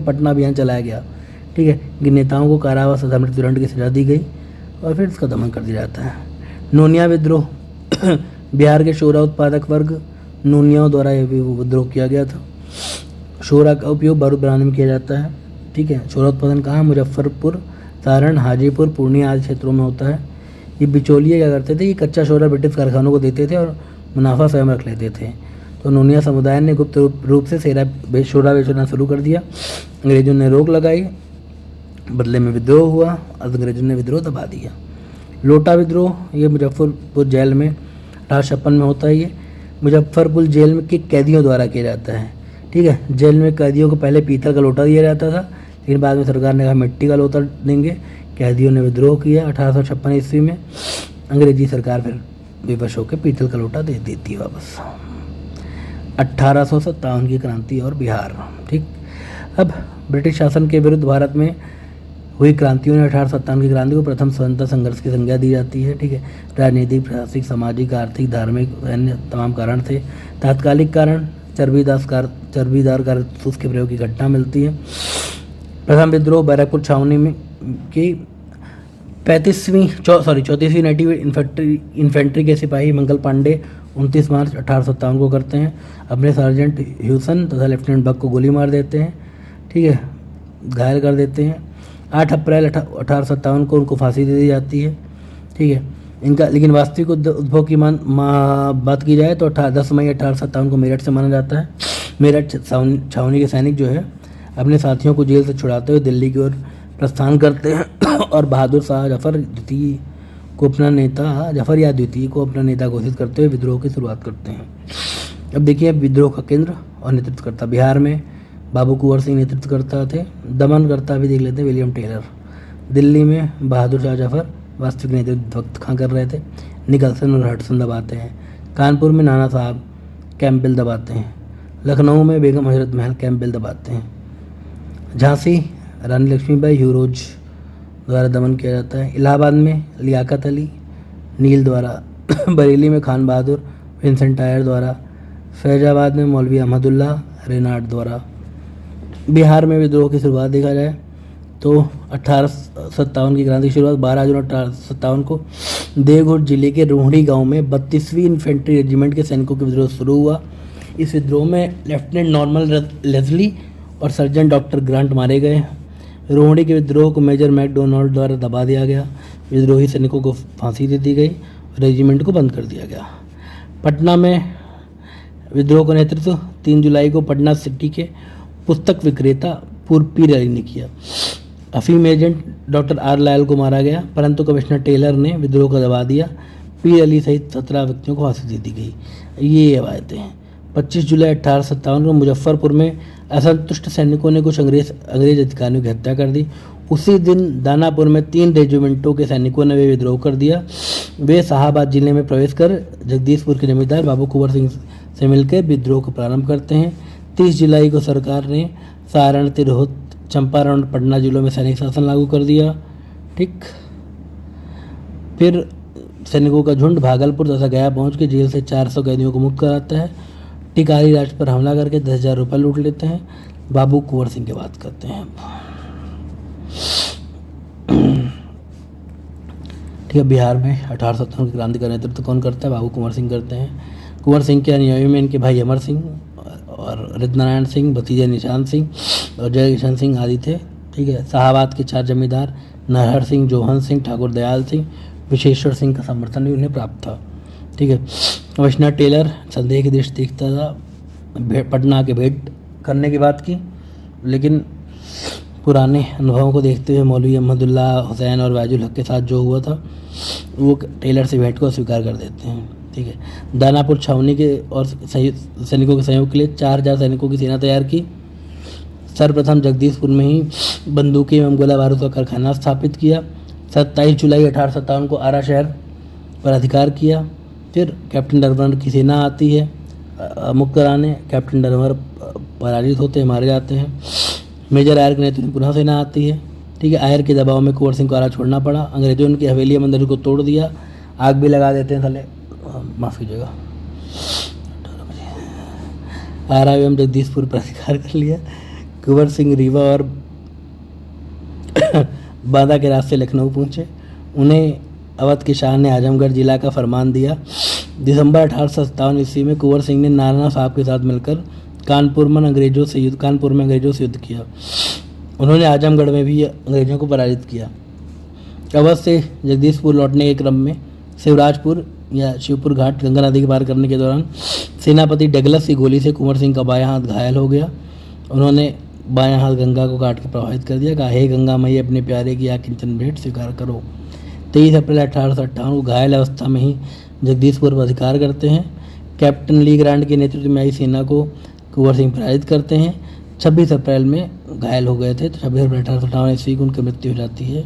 पटना अभियान चलाया गया, ठीक है। इनके नेताओं को कारावास तथा मृत्युदंड की सजा दी गई और फिर इसका दमन कर दिया जाता है। नोनिया विद्रोह बिहार के शोरा उत्पादक वर्ग नोनियाओं द्वारा यह विद्रोह किया गया था। शोरा का उपयोग बारूद बनाने में किया जाता है, ठीक है। शोरा उत्पादन कहाँ? मुजफ्फरपुर, सारण, हाजीपुर, पूर्णिया आदि क्षेत्रों में होता है। ये बिचौलिए क्या करते थे कि कच्चा शोरा ब्रिटिश कारखानों को देते थे और मुनाफा स्वयं रख लेते थे। तो नोनिया समुदाय ने गुप्त रूप से शोरा बेचना शुरू कर दिया। अंग्रेजों ने रोक लगाई, बदले में विद्रोह हुआ, अंग्रेजों ने विद्रोह दबा दिया। लोटा विद्रोह, ये मुजफ्फरपुर जेल में 1856 में होता है। ये मुजफ्फरपुर जेल में के कैदियों द्वारा किया जाता है, ठीक है। जेल में कैदियों को पहले पीतल का लोटा दिया जाता था, लेकिन बाद में सरकार ने कहा मिट्टी का लोटा देंगे। कैदियों ने विद्रोह किया। 1856 ईस्वी में अंग्रेजी सरकार फिर विवश होकर पीतल का लोटा दे देती है वापस। 1857 की क्रांति और बिहार, ठीक। अब ब्रिटिश शासन के विरुद्ध भारत में हुई क्रांतियों ने 1857 की क्रांति को प्रथम स्वतंत्रता संघर्ष की संज्ञा दी जाती है, ठीक है। राजनीतिक, प्रशासनिक, सामाजिक, आर्थिक, धार्मिक, अन्य तमाम कारण थे। तात्कालिक कारण चर्बीदार कारतूस के प्रयोग की घटना मिलती है। प्रथम विद्रोह बैरकपुर छावनी में की 34वीं नेटिव इन्फेंट्री के सिपाही मंगल पांडे 29 मार्च 1857 को करते हैं। अपने सार्जेंट ह्यूसन तथा लेफ्टिनेंट बक को गोली मार देते हैं, ठीक है, घायल कर देते हैं। 8 अप्रैल 1857 को उनको फांसी दे दी जाती है, ठीक है। इनका लेकिन वास्तविक उद्भव की बात की जाए तो 10 मई 1857 को मेरठ से माना जाता है। मेरठ छावनी के सैनिक जो है अपने साथियों को जेल से छुड़ाते हुए दिल्ली की ओर प्रस्थान करते हैं और बहादुर शाह जफर द्वितीय को अपना नेता घोषित करते हुए विद्रोह की शुरुआत करते हैं। अब देखिए विद्रोह का केंद्र और नेतृत्वकर्ता बिहार में बाबू कुंवर सिंह नेतृत्वकर्ता थे। दमनकर्ता भी देख लेते हैं विलियम टेलर। दिल्ली में बहादुर शाह जफर वास्तविक नेतृत्व वक्त खां कर रहे थे। निकलसन और हडसन दबाते हैं। कानपुर में नाना साहब कैंपबेल दबाते हैं। लखनऊ में बेगम हजरत महल कैंपबेल दबाते हैं। झांसी रानी लक्ष्मीबाई ह्यूरोज द्वारा दमन किया जाता है। इलाहाबाद में लियाकत अली नील द्वारा, बरेली में खान बहादुर विंसेंट टायर द्वारा, फैजाबाद में मौलवी अहमदुल्लाह रेनाड द्वारा। बिहार में विद्रोह की शुरुआत देखा जाए तो 1857 की क्रांति की शुरुआत 12 जून 1857 को देवघर जिले के रोहड़ी गांव में 32वीं इन्फेंट्री रेजिमेंट के सैनिकों का विद्रोह शुरू हुआ। इस विद्रोह में लेफ्टिनेंट नॉर्मन लेस्ली और सर्जन डॉक्टर ग्रांट मारे गए। रोहड़ी के विद्रोह को मेजर मैकडोनाल्ड द्वारा दबा दिया गया। विद्रोही सैनिकों को फांसी दे दी गई। रेजिमेंट को बंद कर दिया गया। पटना में विद्रोह का नेतृत्व 3 जुलाई को पटना सिटी के पुस्तक विक्रेता पीर अली ने किया। अफीम एजेंट डॉक्टर आर लायल को मारा गया, परंतु कमिश्नर टेलर ने विद्रोह को दबा दिया। पीर अली सहित 17 व्यक्तियों को फांसी दे दी गई। ये रवायतें हैं। 25 जुलाई 1857 को मुजफ्फरपुर में असंतुष्ट सैनिकों ने कुछ अंग्रेज अधिकारियों की हत्या कर दी। उसी दिन दानापुर में 3 रेजिमेंटों के सैनिकों ने वे विद्रोह कर दिया। वे शाहाबाद जिले में प्रवेश कर जगदीशपुर के जमींदार बाबू कुंवर सिंह से मिलकर विद्रोह को प्रारंभ करते हैं। 30 जुलाई को सरकार ने सारण, तिरहुत, चंपारण और पटना जिलों में सैनिक शासन लागू कर दिया। ठीक, फिर सैनिकों का झुंड भागलपुर तथा गया पहुंच के जेल से 400 कैदियों को मुक्त कराता है। टिकारी राज पर हमला करके 10,000 रुपये लूट लेते हैं। बाबू कुंवर सिंह की बात करते हैं। ठीक है, बिहार में 1857 की क्रांति का नेतृत्व कौन करता है? बाबू कुंवर सिंह करते हैं। कुंवर सिंह के अनुयायी में इनके भाई अमर सिंह और रिद्धनारायण सिंह, भतीजे निशांत सिंह और जय किशन सिंह आदि थे। ठीक है, शाहाबाद के 4 जमींदार नरहर सिंह, जोहन सिंह, ठाकुर दयाल सिंह, विशेश्वर सिंह का समर्थन भी उन्हें प्राप्त था। ठीक है, वैष्णव टेलर संदेह की दृष्टि देखता था, पटना के भेंट करने की बात की, लेकिन पुराने अनुभवों को देखते हुए मौलवी अहमदुल्ला हुसैन और वाजुल हक के साथ जो हुआ था वो टेलर से भेंट को स्वीकार कर देते हैं। ठीक है, दानापुर छावनी के और सैनिकों के सहयोग के लिए 4,000 सैनिकों की सेना तैयार की। सर्वप्रथम जगदीशपुर में ही बंदूकें एवं गोला बारूद का कारखाना स्थापित किया। 27 जुलाई 1857 को आरा शहर पर अधिकार किया। फिर कैप्टन डरमर की सेना आती है मुक्त कराने। कैप्टन डरमर पराजित होते हैं, मारे जाते हैं। मेजर आयर के नेतृत्व में पुनः सेना आती है। ठीक है, आयर के दबाव में कुंवर सिंह को आरा छोड़ना पड़ा। अंग्रेजों ने उनकी हवेली मंदिर को तोड़ दिया, आग भी लगा देते हैं साले, माफ़ कीजिएगा। आरा एवं जगदीशपुर पर अधिकार कर लिया। कुंवर सिंह रीवा और बांदा के रास्ते लखनऊ पहुँचे। उन्हें अवध के शाह ने आजमगढ़ जिला का फरमान दिया। दिसंबर 1857 ईस्वी में कुंवर सिंह ने नाना साहब के साथ मिलकर कानपुर में अंग्रेजों से युद्ध किया। उन्होंने आजमगढ़ में भी अंग्रेजों को पराजित किया। अवध से जगदीशपुर लौटने के क्रम में शिवराजपुर या शिवपुर घाट गंगा नदी के पार करने के दौरान सेनापति डगलस की गोली से कुंवर सिंह का बायां हाथ घायल हो गया। उन्होंने बायां हाथ गंगा को काट के प्रभावित कर दिया। कहा, हे गंगा मैया, अपने प्यारे की किंचन भेंट स्वीकार करो। 23 अप्रैल 1858 को घायल अवस्था में ही जगदीशपुर पर अधिकार करते हैं। कैप्टन ली ग्रांट के नेतृत्व में आई सेना को कुंवर सिंह पराजित करते हैं। 26 अप्रैल में घायल हो गए थे, तो 26 अप्रैल 1858 ईस्वी को उनकी मृत्यु हो जाती है।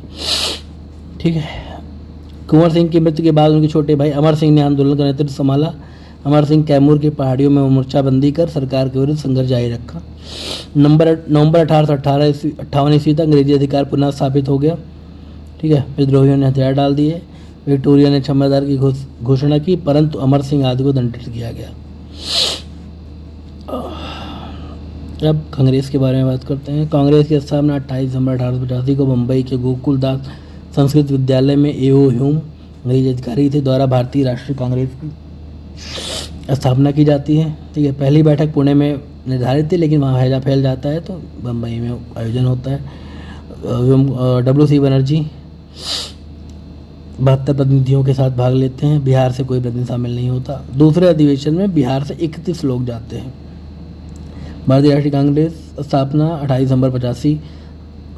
ठीक है, कुंवर सिंह की मृत्यु के बाद उनके छोटे भाई अमर सिंह ने आंदोलन का नेतृत्व संभाला। अमर सिंह कैमूर की पहाड़ियों में मोर्चाबंदी कर सरकार के विरुद्ध संघर्ष जारी रखा। नवंबर 1858 ईस्वी तक अंग्रेजी अधिकार पुनः स्थापित हो गया। ठीक है, विद्रोहियों ने हथियार डाल दिए। विक्टोरिया ने क्षमतादार की घोषणा की, परंतु अमर सिंह आदि को दंडित किया गया। अब कांग्रेस के बारे में बात करते हैं। कांग्रेस की स्थापना 28 दिसंबर 1885 को मुंबई के गोकुलदास संस्कृत विद्यालय में ए.ओ. ह्यूम अंग्रेजी अधिकारी थे द्वारा भारतीय राष्ट्रीय कांग्रेस की स्थापना की जाती है। ठीक है, पहली बैठक पुणे में निर्धारित थी, लेकिन वहाँ हैजा फैल जाता है तो मुंबई में आयोजन होता है। W.C. बनर्जी 72 प्रतिनिधियों के साथ भाग लेते हैं। बिहार से कोई प्रतिनिधि शामिल नहीं होता। दूसरे अधिवेशन में बिहार से 31 लोग जाते हैं। भारतीय राष्ट्रीय कांग्रेस स्थापना 28 दिसंबर 85।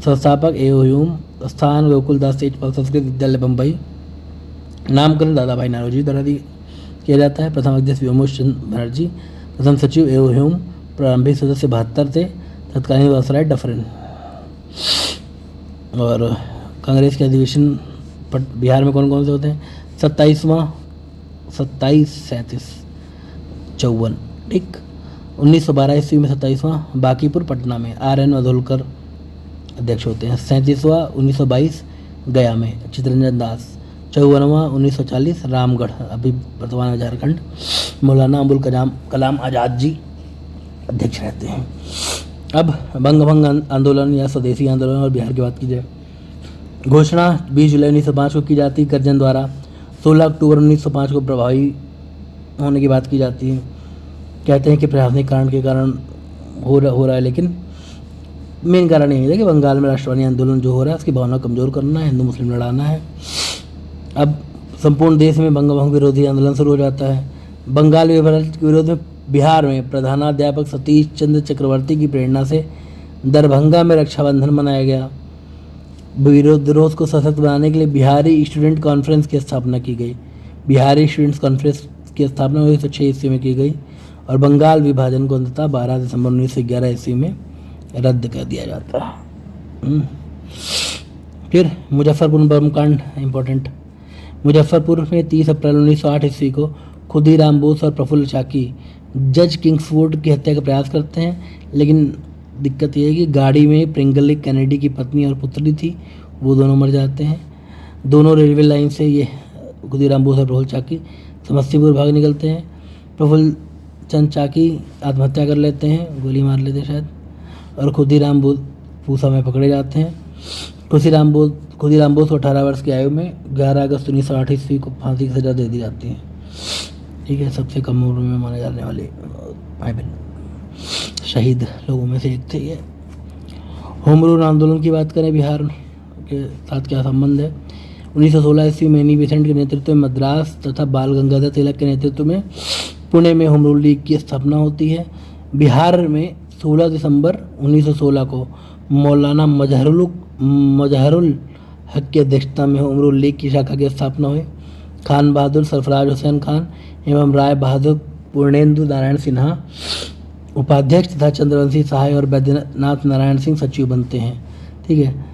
संस्थापक ए.ओ. ह्यूम। स्थान गोकुलदास तेजपाल संस्कृत विद्यालय बम्बई। नामकरण दादा भाई नारोजी द्वारा किया जाता है। प्रथम अध्यक्ष व्योमेश चंद्र बनर्जी। प्रथम सचिव ए.ओ. ह्यूम। प्रारंभिक सदस्य 72 थे। तत्कालीन वायसराय डफरिन। और कांग्रेस के अधिवेशन बिहार में कौन कौन से होते हैं? 27, 37, 54। ठीक, 1912 ईस्वी में 27वां बांकीपुर पटना में R.N. अधोलकर अध्यक्ष होते हैं। 37वां 1922 गया में चित्ररंजन दास। 54वां 1940 रामगढ़ अभी वर्तमान झारखंड मौलाना अबुल कलाम आज़ाद जी अध्यक्ष रहते हैं। अब बंगभंग आंदोलन या स्वदेशी आंदोलन और बिहार की बात की जाए। घोषणा 20 जुलाई 1905 को की जाती है कर्जन द्वारा। 16 अक्टूबर 1905 को प्रभावी होने की बात की जाती है। कहते हैं कि प्रशासनिक कारण के कारण हो रहा है, लेकिन मेन कारण यही है कि बंगाल में राष्ट्रवादी आंदोलन जो हो रहा है उसकी भावना कमज़ोर करना है, हिंदू मुस्लिम लड़ाना है। अब संपूर्ण देश में बंगभंग विरोधी आंदोलन शुरू हो जाता है। बंगाल विभाजन के विरोध में बिहार में प्रधानाध्यापक सतीश चंद्र चक्रवर्ती की प्रेरणा से दरभंगा में रक्षाबंधन मनाया गया। विरोध को सशक्त बनाने के लिए बिहारी स्टूडेंट कॉन्फ्रेंस की स्थापना की गई। बिहारी स्टूडेंट्स कॉन्फ्रेंस की स्थापना 1906 ईस्वी में की गई और बंगाल विभाजन को अंततः 12 दिसंबर 1911 ईस्वी में रद्द कर दिया जाता है। फिर मुजफ्फरपुर बम कांड इम्पोर्टेंट। मुजफ्फरपुर में 30 अप्रैल 1908 ईस्वी को खुदीराम बोस और प्रफुल्ल चाकी जज किंग्सवुड की हत्या का प्रयास करते हैं, लेकिन दिक्कत यह है कि गाड़ी में प्रिंगल कैनेडी की पत्नी और पुत्री थी, वो दोनों मर जाते हैं। दोनों रेलवे लाइन से ये खुदीराम बोस और प्रफुल्ल चाकी समस्तीपुर भाग निकलते हैं। प्रफुल्ल चंद चाकी आत्महत्या कर लेते हैं, गोली मार लेते हैं शायद, और खुदीराम बोस पूसा में पकड़े जाते हैं। खुदीराम बोस को 18 वर्ष की आयु में 11 अगस्त 1908 ईस्वी को फांसी की सजा दे दी जाती है। ठीक है, सबसे कम उम्र में माने जाने वाले भाई बहन शहीद लोगों में से एक थे ये। होम रूल आंदोलन की बात करें, बिहार के साथ क्या संबंध है। 1916 ईस्वी में एनी बेसेंट के नेतृत्व में मद्रास तथा बाल गंगाधर तिलक के नेतृत्व में पुणे में होम रूल लीग की स्थापना होती है। बिहार में 16 दिसंबर 1916 को मौलाना मजहरुल हक की अध्यक्षता में होम रूल लीग की शाखा की स्थापना हुई। खान बहादुर सरफराज हुसैन खान एवं राय बहादुर पूर्णेंदु नारायण सिन्हा उपाध्यक्ष तथा चंद्रवंशी सहाय और बैद्यनाथ नारायण सिंह सचिव बनते हैं। ठीक है,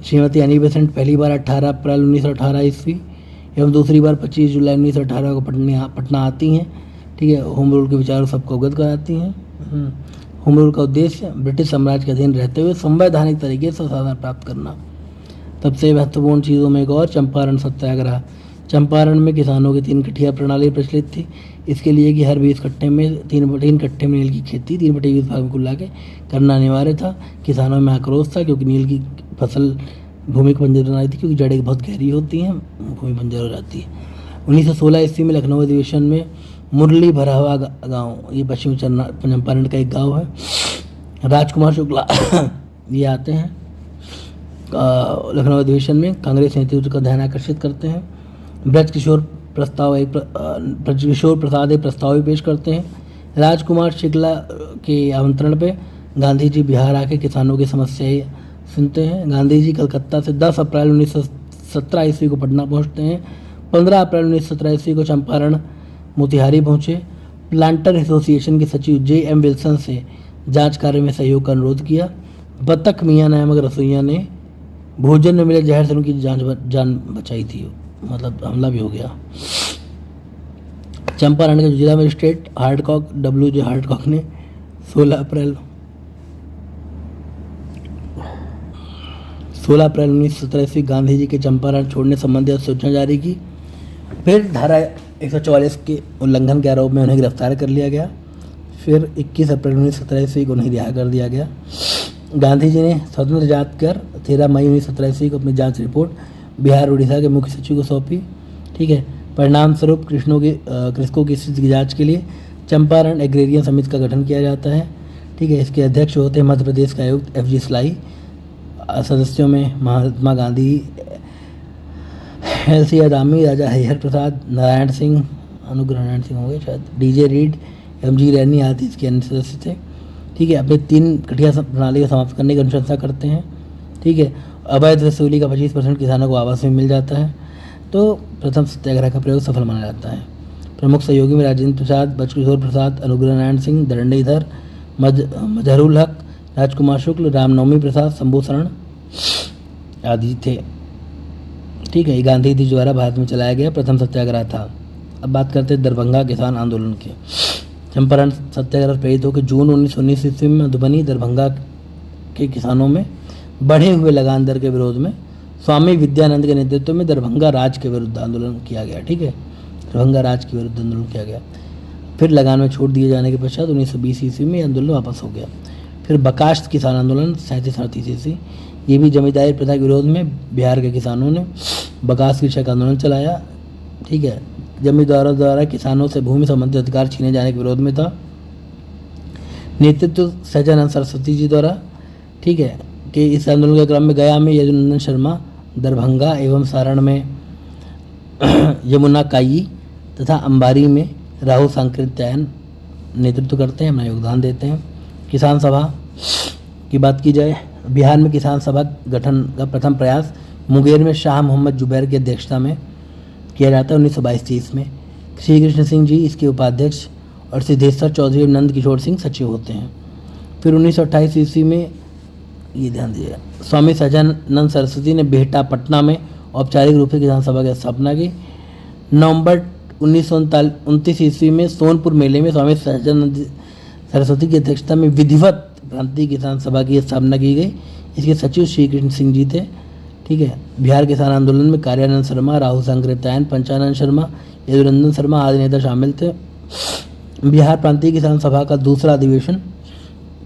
श्रीमती एनी बेसेंट पहली बार 18 अप्रैल 1918 ईस्वी एवं दूसरी बार 25 जुलाई 1918 को पटना आती हैं। ठीक है, होम रूल के विचारों सबको अवगत कराती हैं। होम रूल का उद्देश्य ब्रिटिश साम्राज्य के अधीन रहते हुए संवैधानिक तरीके से शासन प्राप्त करना। सबसे महत्वपूर्ण चीज़ों में एक और चंपारण सत्याग्रह। चंपारण में किसानों की 3 कट्ठिया प्रणाली प्रचलित थी। इसके लिए कि हर 20 कट्ठे में 3 कट्ठे में नील की खेती 3/20 भाग में कुल लाके करना अनिवार्य था। किसानों में आक्रोश था क्योंकि नील की फसल भूमि को बंजर बना रही थी, क्योंकि जड़ें बहुत गहरी होती हैं, भूमि बंजर हो जाती है। 1916 ईस्वी में लखनऊ अधिवेशन में मुरली भरावा गांव, ये पश्चिमी चंपारण का एक गांव है, राजकुमार शुक्ला ये आते हैं लखनऊ अधिवेशन में, कांग्रेस नेतृत्व का ध्यान आकर्षित करते हैं। ब्रजकिशोर प्रसाद एक प्रस्ताव भी पेश करते हैं। राजकुमार शुक्ला के आमंत्रण पे गांधी जी बिहार आके किसानों की समस्याएं सुनते हैं। गांधी जी कलकत्ता से 10 अप्रैल 1917 ईस्वी को पटना पहुंचते हैं। 15 अप्रैल 1917 ईस्वी को चंपारण मोतिहारी पहुंचे। प्लांटर एसोसिएशन के सचिव J.M. विल्सन से जांच कार्य में सहयोग का अनुरोध किया। बतख मियाँ नामक रसोइया ने भोजन में मिले जहर से उनकी जान बचाई थी, मतलब हमला भी हो गया। चंपारण के जिला मजिस्ट्रेट हार्डकॉक W.J. हार्डकॉक ने 16 अप्रैल 1917 ईस्वी गांधी जी के चंपारण छोड़ने संबंधी सूचना जारी की। फिर धारा 144 के उल्लंघन के आरोप में उन्हें गिरफ्तार कर लिया गया। फिर 21 अप्रैल 1917 ईस्वी को उन्हें रिहा कर दिया गया। गांधी जी ने स्वतंत्र जात कर 13 मई 1917 ईस्वी को अपनी जांच रिपोर्ट बिहार उड़ीसा के मुख्य सचिव को सौंपी। ठीक है, परिणाम स्वरूप कृषकों की स्थिति की जांच के लिए चंपारण एग्रेरियन समिति का गठन किया जाता है। ठीक है, इसके अध्यक्ष होते हैं मध्य प्रदेश का आयुक्त F.G. स्लाई। सदस्यों में महात्मा गांधी, L.C. अदामी, राजा हरिहर प्रसाद, नारायण सिंह, अनुग्रह नारायण सिंह हो गए शायद, D.J. Read, M.G. रैनी आदि इसके अन्य सदस्य थे। ठीक है, अपने 3 कट्ठिया प्रणाली को समाप्त करने की अनुशंसा करते हैं। ठीक है, अवैध वसूली का 25% किसानों को आवास में मिल जाता है, तो प्रथम सत्याग्रह का प्रयोग सफल माना जाता है। प्रमुख सहयोगी में राजेंद्र प्रसाद, ब्रजकिशोर प्रसाद, अनुग्रह नारायण सिंह, धरणीधर, मजहरुल हक, राजकुमार शुक्ल, रामनवमी प्रसाद, शंभू शरण आदि थे। ठीक है, गांधी जी द्वारा भारत में चलाया गया प्रथम सत्याग्रह था। अब बात करते हैं दरभंगा किसान आंदोलन के। चंपारण सत्याग्रह प्रेरित होकर जून 1919 ईस्वी में मधुबनी दरभंगा के किसानों में बढ़े हुए लगान दर के विरोध में स्वामी विद्यानंद के नेतृत्व में दरभंगा राज के विरुद्ध आंदोलन किया गया। ठीक है, दरभंगा राज के विरुद्ध आंदोलन किया गया। फिर लगान में छूट दिए जाने के पश्चात 1920 ईस्वी में आंदोलन वापस हो गया। फिर बकाश्त किसान आंदोलन 37-38 ईस्वी, ये भी जमींदारी प्रथा के विरोध में बिहार के किसानों ने बकाश्त कृषक आंदोलन चलाया। ठीक है, जमींदारों द्वारा किसानों से भूमि संबंधी अधिकार छीने जाने के विरोध में था। नेतृत्व सहजानंद सरस्वती जी द्वारा। ठीक है, कि इस आंदोलन के क्रम में गया में यदुनंदन शर्मा, दरभंगा एवं सारण में यमुना काई तथा अंबारी में राहुल सांकृत्यायन नेतृत्व करते हैं, अपना योगदान देते हैं। किसान सभा की बात की जाए, बिहार में किसान सभा गठन का प्रथम प्रयास मुंगेर में शाह मोहम्मद जुबैर की अध्यक्षता में किया जाता है 1922 में। श्री कृष्ण सिंह जी इसके उपाध्यक्ष और सिद्धेश्वर चौधरी और नंद किशोर सिंह सचिव होते हैं। फिर 1928 ईस्वी में ये ध्यान दीजिए। स्वामी सहजानंद सरस्वती ने बिहटा पटना में औपचारिक रूप से किसान सभा की स्थापना की। नवंबर 1929 ईस्वी में सोनपुर मेले में स्वामी सहजानंद सरस्वती की अध्यक्षता में विधिवत प्रांतीय किसान सभा की स्थापना की गई। इसके सचिव श्री कृष्ण सिंह जी थे। ठीक है। बिहार किसान आंदोलन में कार्यानंद शर्मा, राहुल संकृत्यायन, पंचानंद शर्मा, यदुरंजन शर्मा आदि नेता शामिल थे। बिहार प्रांतीय किसान सभा का दूसरा अधिवेशन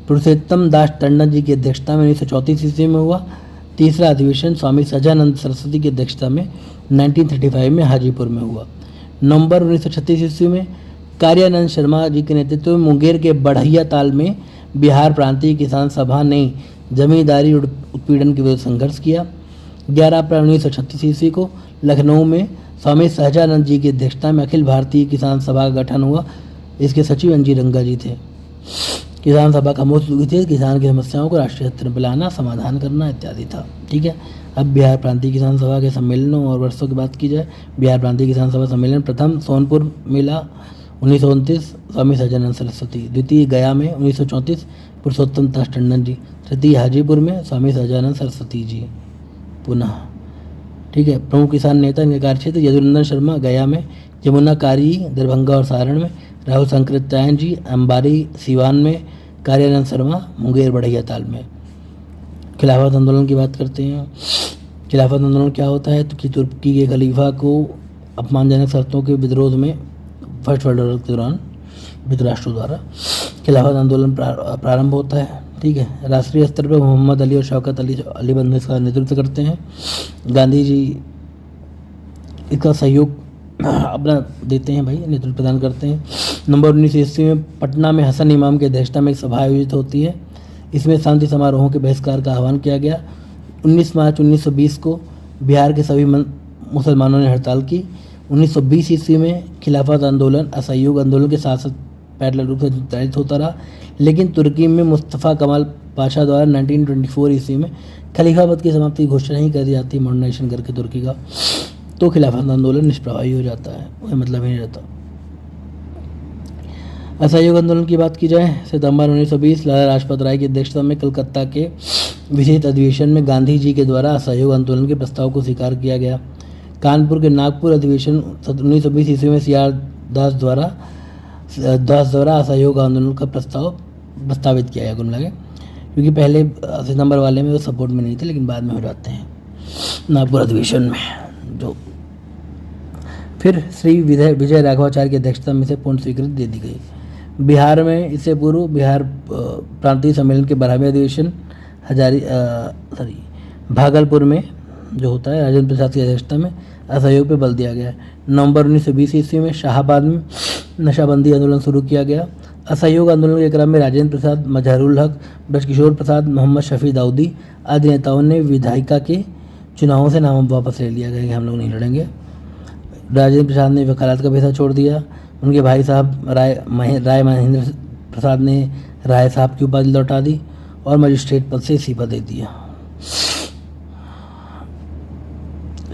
पुरुषोत्तम दास टंडन जी की अध्यक्षता में 1934 ईस्वी में हुआ। तीसरा अधिवेशन स्वामी सहजानंद सरस्वती की अध्यक्षता में 1935 में हाजीपुर में हुआ। नवंबर 1936 ईस्वी में कार्यानंद शर्मा जी के नेतृत्व में मुंगेर के बढ़ैया ताल में बिहार प्रांतीय किसान सभा ने जमींदारी उत्पीड़न के विरुद्ध संघर्ष किया। 11 अप्रैल 1936 ईस्वी को लखनऊ में स्वामी सहजानंद जी की अध्यक्षता में अखिल भारतीय किसान सभा का गठन हुआ। इसके सचिव एनजी रंगा जी थे। किसान सभा का मुख्य उद्देश्य किसान की समस्याओं को राष्ट्रीय स्तर पर लाना, समाधान करना इत्यादि था। ठीक है। अब बिहार प्रांतीय किसान सभा के सम्मेलनों और वर्षों की बात की जाए। बिहार प्रांतीय किसान सभा सम्मेलन प्रथम सोनपुर मेला 1929 स्वामी सहजानंद सरस्वती, द्वितीय गया में 1934 पुरुषोत्तम दास टंडन जी, तृतीय हाजीपुर में स्वामी सहजानंद सरस्वती जी पुनः। ठीक है। प्रमुख किसान नेता इनके कार्यक्षेत्र यदुरंजन शर्मा गया में, यमुना कारी दरभंगा और सारण में, राहुल संकृत्यायन जी अंबारी सीवान में, कार्यानंद शर्मा मुंगेर बढ़ैया ताल में। खिलाफत आंदोलन की बात करते हैं। खिलाफत आंदोलन क्या होता है तो कि तुर्की के खलीफा को अपमानजनक शर्तों के विरोध में फर्स्ट वर्ल्ड वॉर के दौरान धृतराष्ट्र द्वारा खिलाफत आंदोलन प्रारंभ होता है। ठीक है। राष्ट्रीय स्तर पर मोहम्मद अली और शौकत अली बंधु इसका नेतृत्व करते हैं। गांधी जी इसका सहयोग अपना देते हैं, भाई नेतृत्व प्रदान करते हैं। नवंबर 19 ईस्वी में पटना में हसन इमाम की अध्यक्षता में एक सभा आयोजित होती है। इसमें शांति समारोहों के बहिष्कार का आह्वान किया गया। 19 मार्च 1920 को बिहार के सभी मुसलमानों ने हड़ताल की। 1920 ईस्वी में खिलाफत आंदोलन असहयोग आंदोलन के साथ साथ पैरेलल रूप से संचालित होता रहा, लेकिन तुर्की में मुस्तफ़ा कमाल पाशा द्वारा 1924 ईस्वी में खलीफापद की समाप्ति की घोषणा ही कर दी जाती है मॉडर्नाइजेशन करके तुर्की का, तो खिलाफत आंदोलन निष्प्रभावी हो जाता है, कोई मतलब ही नहीं रहता। असहयोग आंदोलन की बात की जाए, सितंबर 1920 लाला लाजपत राय की अध्यक्षता में कलकत्ता के विशेष अधिवेशन में गांधी जी के द्वारा असहयोग आंदोलन के प्रस्ताव को स्वीकार किया गया। कानपुर के नागपुर अधिवेशन 1920 ईस्वी में सीआर दास द्वारा असहयोग आंदोलन का प्रस्तावित किया गया, कुल मिला के, क्योंकि पहले सितंबर वाले में वो सपोर्ट में नहीं थे, लेकिन बाद में हो जाते हैं नागपुर अधिवेशन में। जो फिर श्री विजय राघवाचार्य की अध्यक्षता में से पूर्ण स्वीकृति दे दी गई। बिहार में इससे पूर्व बिहार प्रांतीय सम्मेलन के 12वें अधिवेशन भागलपुर में जो होता है राजेंद्र प्रसाद की अध्यक्षता में असहयोग पर बल दिया गया। नवंबर 1920 ईस्वी में शाहाबाद में नशाबंदी आंदोलन शुरू किया गया। असहयोग आंदोलन के क्रम में राजेंद्र प्रसाद, मजहरुल हक, ब्रजकिशोर प्रसाद, मोहम्मद शफी दाऊदी आदि नेताओं ने विधायिका के चुनावों से नाम वापस ले लिया गया कि हम लोग नहीं लड़ेंगे। राजेंद्र प्रसाद ने वकालत का पेशा छोड़ दिया। उनके भाई साहब राय महेंद्र प्रसाद ने राय साहब की उपाधि लौटा दी और मजिस्ट्रेट पद से इस्तीफा दे दिया।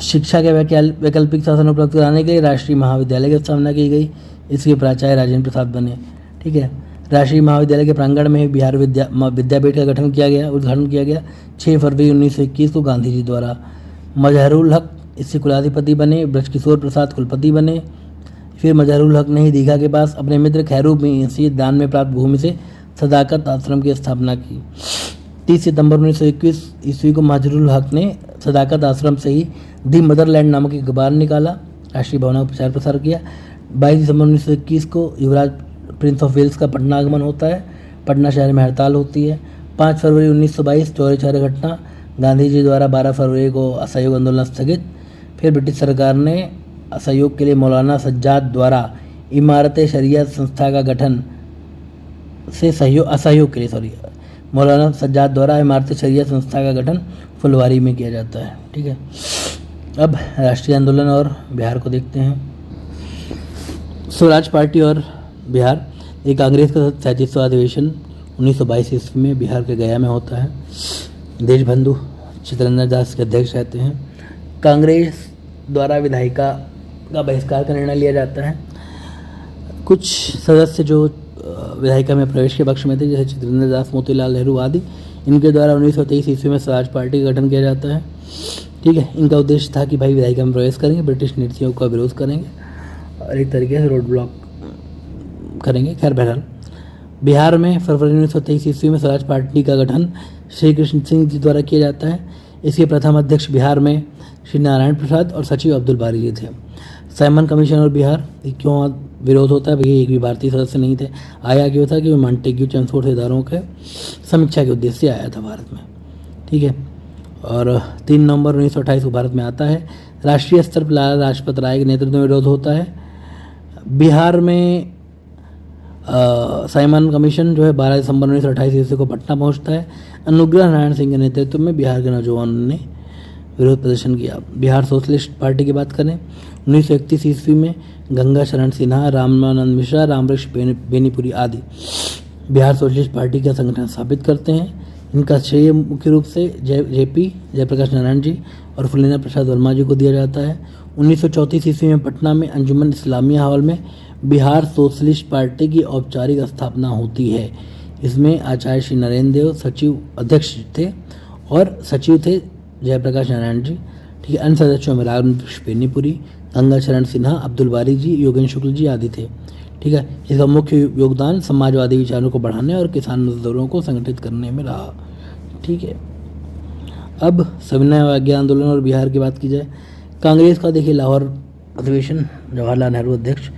शिक्षा के वैकल्पिक शासन उपलब्ध कराने के लिए राष्ट्रीय महाविद्यालय की स्थापना की गई। इसके प्राचार्य राजेंद्र प्रसाद बने। ठीक है। राष्ट्रीय महाविद्यालय के प्रांगण में बिहार विद्यापीठ का उद्घाटन किया गया 6 फरवरी 1921 को गांधी जी द्वारा। मजहरुल हक इससे कुलाधिपति बने। ब्रजकिशोर प्रसाद कुलपति बने। फिर मजहरुल हक ने ही दीघा के पास अपने मित्र खैरू में से दान में प्राप्त भूमि से सदाकत आश्रम की स्थापना की। 30 सितंबर 1921 ईस्वी को मजहरुल हक ने सदाकत आश्रम से ही दी मदरलैंड नामक एक अखबार निकाला, राष्ट्रीय भावना का प्रचार प्रसार किया। 22 दिसंबर 1921 को युवराज प्रिंस ऑफ वेल्स का पटना आगमन होता है। पटना शहर में हड़ताल होती है। 5 फरवरी 1922 चौरी चौरा घटना, गांधी जी द्वारा 12 फरवरी को असहयोग आंदोलन स्थगित। फिर ब्रिटिश सरकार ने असहयोग के लिए मौलाना सज्जाद द्वारा इमारत शरियत संस्था का गठन से असहयोग के लिए मौलाना सज्जाद द्वारा इमारत शरियत संस्था का गठन फुलवारी में किया जाता है। ठीक है। अब राष्ट्रीय आंदोलन और बिहार को देखते हैं। स्वराज पार्टी और बिहार, एक कांग्रेस का 37वां अधिवेशन 1922 ईस्वी में बिहार के गया में होता है। देशबंधु चित्तरंजन दास के अध्यक्ष रहते हैं। कांग्रेस द्वारा विधायिका का बहिष्कार का निर्णय लिया जाता है। कुछ सदस्य जो विधायिका में प्रवेश के पक्ष में थे, जैसे चित्रेंद्र दास, मोतीलाल नेहरू आदि। इनके द्वारा 1923 ईस्वी में स्वराज पार्टी का गठन किया जाता है। ठीक है, इनका उद्देश्य था कि भाई विधायिका में प्रवेश करेंगे, ब्रिटिश नीतियों का विरोध करेंगे और एक तरीके से रोड ब्लॉक करेंगे। खैर बहरहाल बिहार में फरवरी 1923 ईस्वी में स्वराज पार्टी का गठन श्री कृष्ण सिंह जी द्वारा किया जाता है। इसके प्रथम अध्यक्ष बिहार में श्री नारायण प्रसाद और सचिव अब्दुल बारी जी थे। साइमन कमीशन और बिहार, क्यों विरोध होता है? भैया एक भी भारतीय सदस्य नहीं थे। आया क्यों था कि मॉन्टेग्यू चैम्सफोर्ड से इदारों के समीक्षा के उद्देश्य से आया था भारत में। ठीक है, और 3 नवंबर 1928 को भारत में आता है। राष्ट्रीय स्तर पर लाला लाजपत राय के नेतृत्व में विरोध होता है। बिहार में साइमन कमीशन जो है 12 दिसंबर 1928 ईस्वी को पटना पहुंचता है। अनुग्रह नारायण सिंह के नेतृत्व में बिहार के नौजवानों ने विरोध प्रदर्शन किया। बिहार सोशलिस्ट पार्टी की बात करें, 1931 ईस्वी में गंगा शरण सिन्हा, रामानंद मिश्रा, रामवृक्ष बेनीपुरी आदि बिहार सोशलिस्ट पार्टी का संगठन स्थापित करते हैं। इनका श्रेय मुख्य रूप से जयप्रकाश नारायण जी और फुलेना प्रसाद वर्मा जी को दिया जाता है। 1934 ईस्वी में पटना में अंजुमन इस्लामिया हॉल में बिहार सोशलिस्ट पार्टी की औपचारिक स्थापना होती है। इसमें आचार्य श्री नरेंद्र देव सचिव अध्यक्ष थे और सचिव थे जयप्रकाश नारायण जी। ठीक है, अन्य सदस्यों में रामवृक्ष बेनीपुरी, गंगा शरण सिन्हा, अब्दुल बारी जी, योगेंद्र शुक्ल जी आदि थे। ठीक है, इसका मुख्य योगदान समाजवादी विचारों को बढ़ाने और किसान मजदूरों को संगठित करने में रहा। ठीक है, अब सविनय अवज्ञा आंदोलन और बिहार की बात की जाए, कांग्रेस का देखिए लाहौर अधिवेशन, जवाहरलाल नेहरू अध्यक्ष,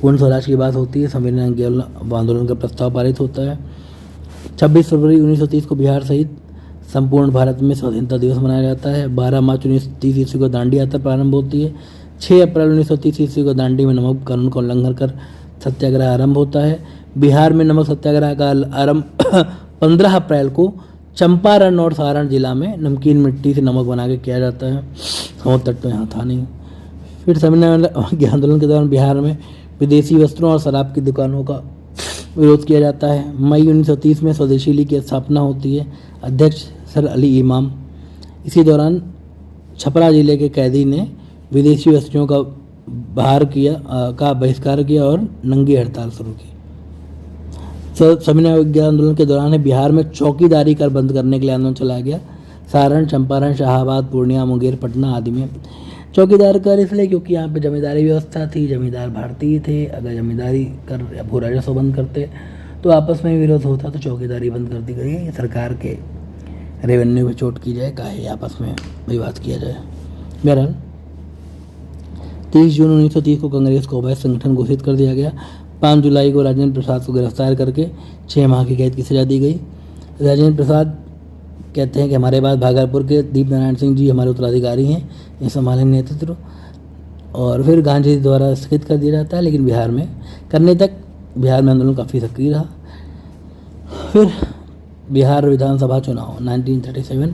पूर्ण स्वराज की बात होती है, सविनय आंदोलन का प्रस्ताव पारित होता है। 26 फरवरी 1930 को बिहार सहित संपूर्ण भारत में स्वाधीनता दिवस मनाया जाता है। 12 मार्च 1930 ईस्वी को दांडी यात्रा प्रारंभ होती है। 6 अप्रैल 1930 ईस्वी को दांडी में नमक कानून का उल्लंघन कर सत्याग्रह आरंभ होता है। बिहार में नमक सत्याग्रह का आरंभ 15 अप्रैल को चंपारण और सारण जिला में नमकीन मिट्टी से नमक बना के किया जाता है। समुद्र तट तो यहाँ था नहीं। फिर सविनय आंदोलन के दौरान बिहार में विदेशी वस्त्रों और शराब की दुकानों का विरोध किया जाता है। मई 1930 में स्वदेशी लीग की स्थापना होती है, अध्यक्ष सर अली इमाम। इसी दौरान छपरा जिले के कैदी ने विदेशी वस्तुओं का बहिष्कार किया और नंगी हड़ताल शुरू की। सविनय अवज्ञा आंदोलन के दौरान बिहार में चौकीदारी कर बंद करने के लिए आंदोलन चलाया गया। सारण, चंपारण, शाहाबाद, पूर्णिया, मुंगेर, पटना आदि में चौकीदार कर इसलिए क्योंकि यहाँ पे जमींदारी व्यवस्था थी, जमींदार भारतीय थे। अगर जमींदारी कर या भू राजस्व बंद करते तो आपस में विरोध होता, तो चौकीदारी बंद कर दी गई। सरकार के रेवेन्यू में चोट की जाए, काहे आपस में विवाद किया जाए। बहरहाल 30 जून 1930 को कांग्रेस को अवैध संगठन घोषित कर दिया गया। 5 जुलाई को राजेंद्र प्रसाद को गिरफ्तार करके 6 माह की कैद की सजा दी गई। राजेंद्र प्रसाद कहते हैं कि हमारे बाद भागलपुर के दीप नारायण सिंह जी हमारे उत्तराधिकारी हैं, ये संभालेंगे नेतृत्व। और फिर गांधी द्वारा स्थगित कर दिया जाता है, लेकिन बिहार में करने तक बिहार में आंदोलन काफ़ी सक्रिय रहा। फिर बिहार विधानसभा चुनाव 1937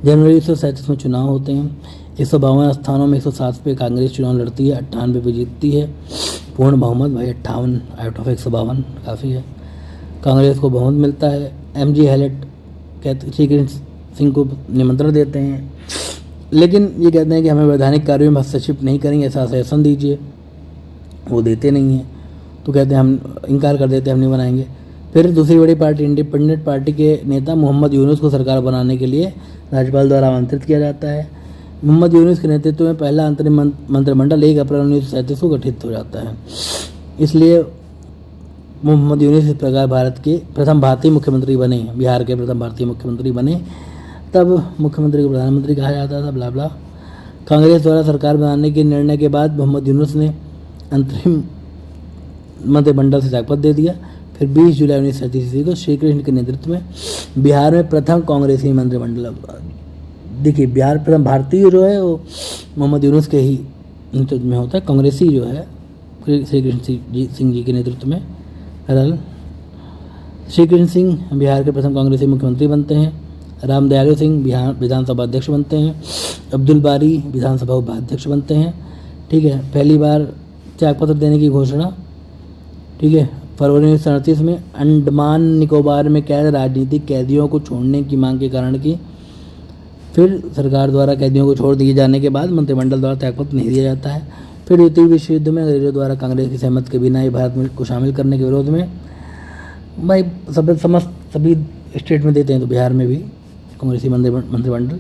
जनवरी 1937 में चुनाव होते हैं। 152 स्थानों में 107 पे कांग्रेस चुनाव लड़ती है, 98 पे जीतती है। पूर्ण बहुमत, भाई 58 आउट ऑफ 152 काफ़ी है। कांग्रेस को बहुमत मिलता है। MG हैलेट कहते श्री कृष्ण सिंह को निमंत्रण देते हैं, लेकिन ये कहते हैं कि हमें वैधानिक कार्यों में हस्तक्षेप नहीं करेंगे, ऐसा आश्वासन दीजिए। वो देते नहीं हैं, तो कहते हैं हम इनकार कर देते हैं, हम नहीं बनाएंगे। फिर दूसरी बड़ी पार्टी इंडिपेंडेंट पार्टी के नेता मोहम्मद यूनुस को सरकार बनाने के लिए राज्यपाल द्वारा आमंत्रित किया जाता है। मोहम्मद यूनुस के नेतृत्व में पहला अंतरिम मंत्रिमंडल 1 अप्रैल 1937 को गठित हो जाता है। इसलिए मोहम्मद यूनुस इस प्रकार भारत के प्रथम भारतीय मुख्यमंत्री बने, बिहार के प्रथम भारतीय मुख्यमंत्री बने। तब मुख्यमंत्री को प्रधानमंत्री कहा जाता था, ब्ला ब्ला। कांग्रेस द्वारा सरकार बनाने के निर्णय के बाद मोहम्मद यूनुस ने अंतरिम मंत्रिमंडल से त्यागपत्र दे दिया। फिर 20 जुलाई 1937 को श्री कृष्ण के नेतृत्व में बिहार में प्रथम कांग्रेसी मंत्रिमंडल, देखिए बिहार प्रथम भारतीय जो है वो मोहम्मद यूनुस के ही नेतृत्व में होता है। कांग्रेसी जो है श्री कृष्ण सिंह जी के नेतृत्व में। श्री कृष्ण सिंह बिहार के प्रथम कांग्रेसी मुख्यमंत्री बनते हैं। रामदयालु सिंह बिहार विधानसभा अध्यक्ष बनते हैं। अब्दुल बारी विधानसभा उपाध्यक्ष बनते हैं। ठीक है, पहली बार त्यागपत्र देने की घोषणा, ठीक है, फरवरी 1937 में अंडमान निकोबार में कैद राजनीतिक कैदियों को छोड़ने की मांग के कारण की। फिर सरकार द्वारा कैदियों को छोड़ दिए जाने के बाद मंत्रिमंडल द्वारा त्यागपत्र नहीं दिया जाता है। फिर द्वितीय विश्व युद्ध में अंग्रेजों द्वारा कांग्रेस की सहमति के बिना ही भारत को शामिल करने के विरोध में भाई समस्त सभी स्टेट में देते हैं तो बिहार में भी कांग्रेसी मंत्रिमंडल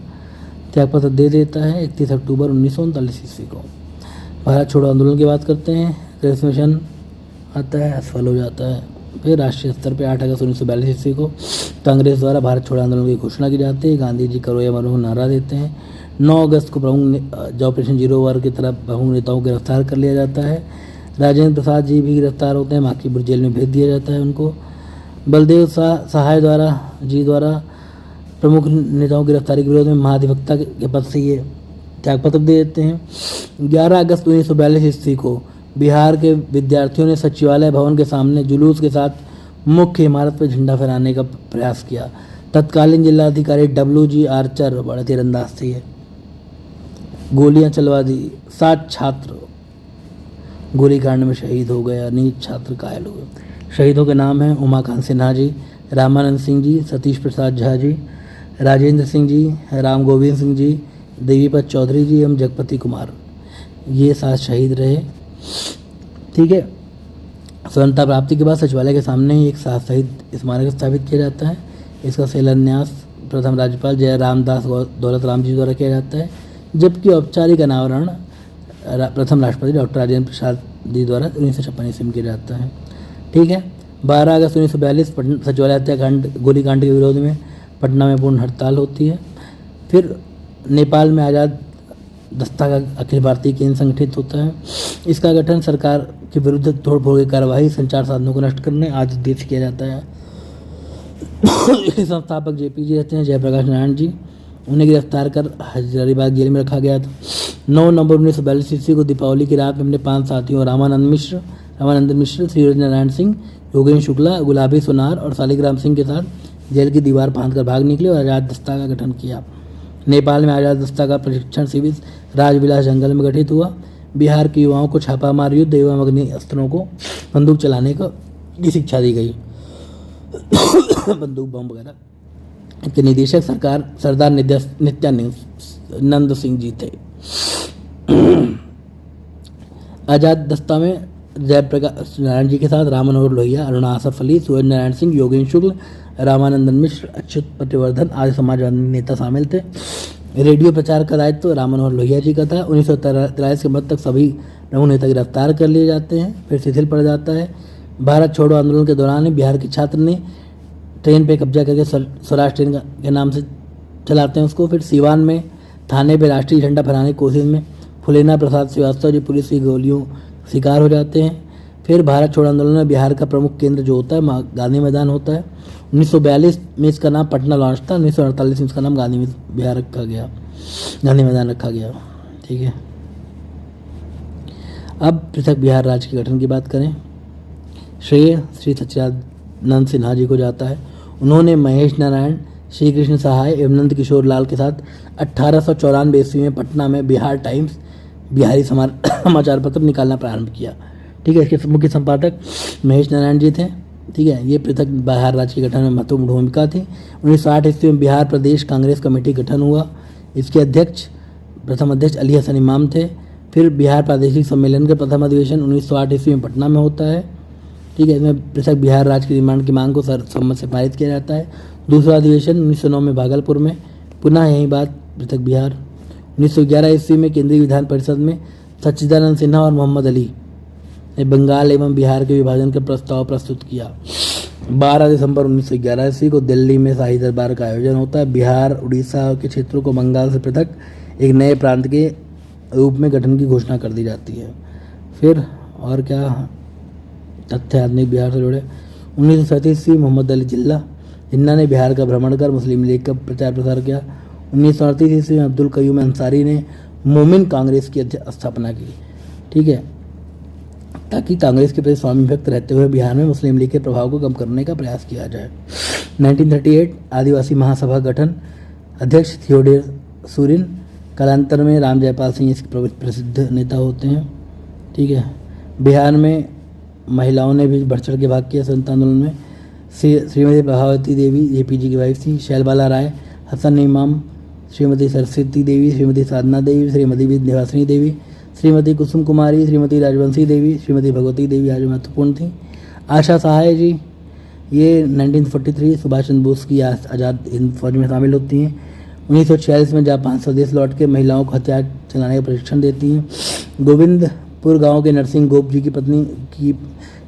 त्यागपत्र दे देता है 31 अक्टूबर 1939 ईस्वी को। भारत छोड़ो आंदोलन की बात करते हैं। क्रिस मिशन आता है, असफल हो जाता है। फिर राष्ट्रीय स्तर पर 8 अगस्त 1942 ईस्वी को कांग्रेस द्वारा भारत छोड़ो आंदोलन की घोषणा की जाती है। गांधी जी करो या मरो नारा देते हैं। 9 अगस्त को प्रमुख ऑपरेशन जीरो वार की तरफ प्रमुख नेताओं को गिरफ्तार कर लिया जाता है। राजेंद्र प्रसाद जी भी गिरफ्तार होते हैं, माकीपुर जेल में भेज दिया जाता है उनको। बलदेव सहाय द्वारा प्रमुख नेताओं की गिरफ्तारी के विरोध में महाधिवक्ता के पद से ये त्यागपत्र दे देते हैं। 11 अगस्त 1942 ईस्वी को बिहार के विद्यार्थियों ने सचिवालय भवन के सामने जुलूस के साथ मुख्य इमारत पर झंडा फहराने का प्रयास किया। तत्कालीन जिलाधिकारी WG आर्चर बड़े तीरंदाज थे, ये गोलियां चलवा दी। 7 छात्र गोलीकांड में शहीद हो गए, अनेक छात्र घायल हुए। शहीदों के नाम हैं उमाकांत सिन्हा जी, रामानंद सिंह जी, सतीश प्रसाद झा जी, राजेंद्र सिंह जी, राम गोविंद सिंह जी, देवीपत चौधरी जी एवं जगपति कुमार। ये 7 शहीद रहे। ठीक है। स्वतंत्रता प्राप्ति के बाद सचिवालय के सामने ही एक शहीद स्मारक स्थापित किया जाता है। इसका शिलान्यास प्रथम राज्यपाल जय रामदास दौलत राम जी द्वारा किया जाता है, जबकि औपचारिक अनावरण प्रथम राष्ट्रपति डॉक्टर राजेंद्र प्रसाद जी द्वारा 1956 ईस्वी में किया जाता है। ठीक है। 12 अगस्त 1942 सचिवालय हत्याकांड गोलीकांड के विरोध में पटना में पूर्ण हड़ताल होती है। फिर नेपाल में आज़ाद दस्ता का अखिल भारतीय केंद्र संगठित होता है। इसका गठन सरकार के विरुद्ध तोड़फोड़ की कार्रवाई, संचार साधनों को नष्ट करने आदि उद्देश्य किया जाता है। इसके संस्थापक JP जी रहते हैं, जयप्रकाश नारायण जी। उन्हें गिरफ्तार कर हजारीबाग जेल में रखा गया था। 9 नवंबर 1942 ईस्वी को दीपावली की रात में अपने 5 साथियों रामानंद मिश्र, श्री नारायण सिंह, योगेंद्र शुक्ला, गुलाबी सोनार और शालिग्राम सिंह के साथ जेल की दीवार फांदकर भाग निकले और आज़ाद दस्ता का गठन किया। नेपाल में आज़ाद दस्ता का प्रशिक्षण शिविर राजविलास जंगल में गठित हुआ। बिहार के युवाओं को छापामार युद्ध एवं अग्नि अस्त्रों को बंदूक चलाने की शिक्षा दी गई। बंदूक बम वगैरह के निदेशक सरदार नित्यानंद सिंह जी थे। आज़ाद दस्ता में जयप्रकाश नारायण जी के साथ राम मनोहर लोहिया, अरुणा आसफ अली, सूरज नारायण सिंह, योगेंद्र शुक्ल, रामानंदन मिश्र, अच्युत पतिवर्धन आदि समाजवादी नेता शामिल थे। रेडियो प्रचार का दायित्व राम मनोहर लोहिया जी का था। 1943 के मध्य तक सभी प्रमुख नेता गिरफ्तार कर लिए जाते हैं, फिर शिथिल पड़ जाता है। भारत छोड़ो आंदोलन के दौरान बिहार के छात्र ने ट्रेन पे कब्जा करके स्वराज ट्रेन के नाम से चलाते हैं उसको। फिर सीवान में थाने पे राष्ट्रीय झंडा फहराने की कोशिश में फुलेना प्रसाद श्रीवास्तव जी पुलिस की गोलियों शिकार हो जाते हैं। फिर भारत छोड़ो आंदोलन में बिहार का प्रमुख केंद्र जो होता है गांधी मैदान होता है। 1942 में इसका नाम पटना लॉन्च था। 1948 में इसका नाम गांधी मैदान रखा गया। ठीक है। अब पृथक बिहार राज्य के गठन की बात करें। श्रेय श्री सच्चिदानंद सिन्हा जी को जाता है। उन्होंने महेश नारायण, श्री कृष्ण सहाय एवं नंद किशोर लाल के साथ 1894 ईस्वी में पटना में बिहार टाइम्स बिहारी समाचार पत्र निकालना प्रारंभ किया। ठीक है। इसके मुख्य संपादक महेश नारायण जी थे। ठीक है। ये पृथक बिहार राज्य के गठन में महत्वपूर्ण भूमिका थी। 1960 ईस्वी में बिहार प्रदेश कांग्रेस कमेटी गठन हुआ। इसके प्रथम अध्यक्ष अली हसन इमाम थे। फिर बिहार प्रादेशिक सम्मेलन का प्रथम अधिवेशन 1908 ईस्वी में पटना में होता है। ठीक है। इसमें पृथक बिहार राज्य के निर्माण की मांग को सर्वसम्मत से पारित किया जाता है। दूसरा अधिवेशन 1909 में भागलपुर में, पुनः यही बात पृथक बिहार। 1911 ईस्वी में केंद्रीय विधान परिषद में सच्चिदानंद सिन्हा और मोहम्मद अली ने बंगाल एवं बिहार के विभाजन का प्रस्ताव प्रस्तुत किया। 12 दिसंबर 1911 ईस्वी को दिल्ली में शाही दरबार का आयोजन होता है। बिहार उड़ीसा के क्षेत्रों को बंगाल से पृथक एक नए प्रांत के रूप में गठन की घोषणा कर दी जाती है। फिर और क्या तथ्य आधुनिक बिहार से जुड़े। 1937 ईस्वी मोहम्मद अली जिन्ना ने बिहार का भ्रमण कर मुस्लिम लीग का प्रचार प्रसार किया। 1938 ईस्वी में अब्दुल कयूम अंसारी ने मोमिन कांग्रेस की स्थापना की। ठीक है। ताकि कांग्रेस के प्रति स्वामी भक्त रहते हुए बिहार में मुस्लिम लीग के प्रभाव को कम करने का प्रयास किया जाए। 1938 आदिवासी महासभा गठन, अध्यक्ष थियोडोर सूरिन, कालांतर में राम जयपाल सिंह इसके प्रसिद्ध नेता होते हैं। ठीक है। बिहार में महिलाओं ने भी बढ़ चढ़ के भाग किया स्वतंत्रता आंदोलन में। श्रीमती प्रभावती देवी JP जी की वाइफ थी, शैलबाला राय, हसन इमाम, श्रीमती सरस्वती देवी, श्रीमती साधना देवी, श्रीमती विंध्यवासिनी देवी, श्रीमती कुसुम कुमारी, श्रीमती राजवंशी देवी, श्रीमती भगवती देवी आज महत्वपूर्ण थी। आशा सहाय जी, ये 1943 सुभाष चंद्र बोस की आज़ाद हिंद फौज में शामिल होती हैं। 1946 में जापान स्वदेश लौट के महिलाओं को हथियार चलाने का प्रशिक्षण देती हैं। गोविंदपुर गांव के नरसिंह गोप जी की पत्नी की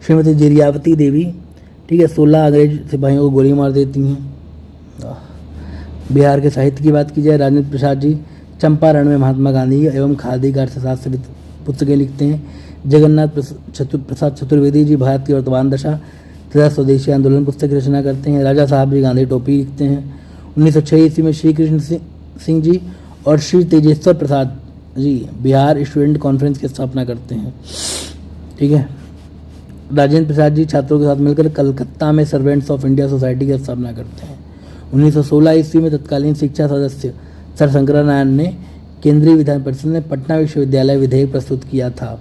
श्रीमती जिरियावती देवी, ठीक है, 16 अंग्रेज सिपाहियों को गोली मार देती हैं। बिहार के साहित्य की बात की जाए, राजेंद्र प्रसाद जी चंपारण में महात्मा गांधी एवं खादी का अर्थशास्त्र से पुस्तकें लिखते हैं। जगन्नाथ प्रसाद चतुर्वेदी जी भारत की वर्तमान दशा तथा स्वदेशी आंदोलन पुस्तक की रचना करते हैं। राजा साहब जी गांधी टोपी लिखते हैं। 1906 ईस्वी में श्री कृष्ण सिंह जी और श्री तेजेश्वर प्रसाद जी बिहार स्टूडेंट कॉन्फ्रेंस की स्थापना करते हैं, ठीक है। राजेंद्र प्रसाद जी छात्रों के साथ मिलकर कलकत्ता में सर्वेंट्स ऑफ इंडिया सोसाइटी की स्थापना करते हैं। 1916 ईस्वी में तत्कालीन शिक्षा सदस्य सर शंकरानारायण ने केंद्रीय विधान परिषद में पटना विश्वविद्यालय विधेयक प्रस्तुत किया था,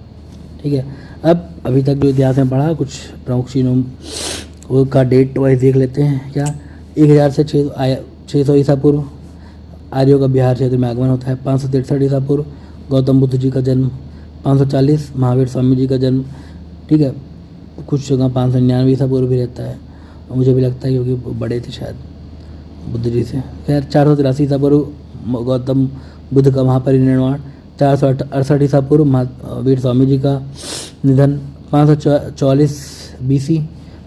ठीक है। अब अभी तक जो इतिहास में पढ़ा, कुछ प्रमुख चीनों का डेट वाइज देख लेते हैं। क्या 1000 से 600 ईसा पूर्व आर्यों का बिहार क्षेत्र में आगमन होता है। 563 ईसा पूर्व गौतम बुद्ध जी का जन्म। 540 महावीर स्वामी जी का जन्म, ठीक है। कुछ जगह 599 ईसा पूर्व भी रहता है, और मुझे भी लगता है क्योंकि बड़े थे शायद बुद्ध जी से। खैर 483 ईसा पूर्व गौतम बुद्ध का महापरिनिर्वाण। 468 ईसा पूर्व महावीर स्वामी जी का निधन। 544 BC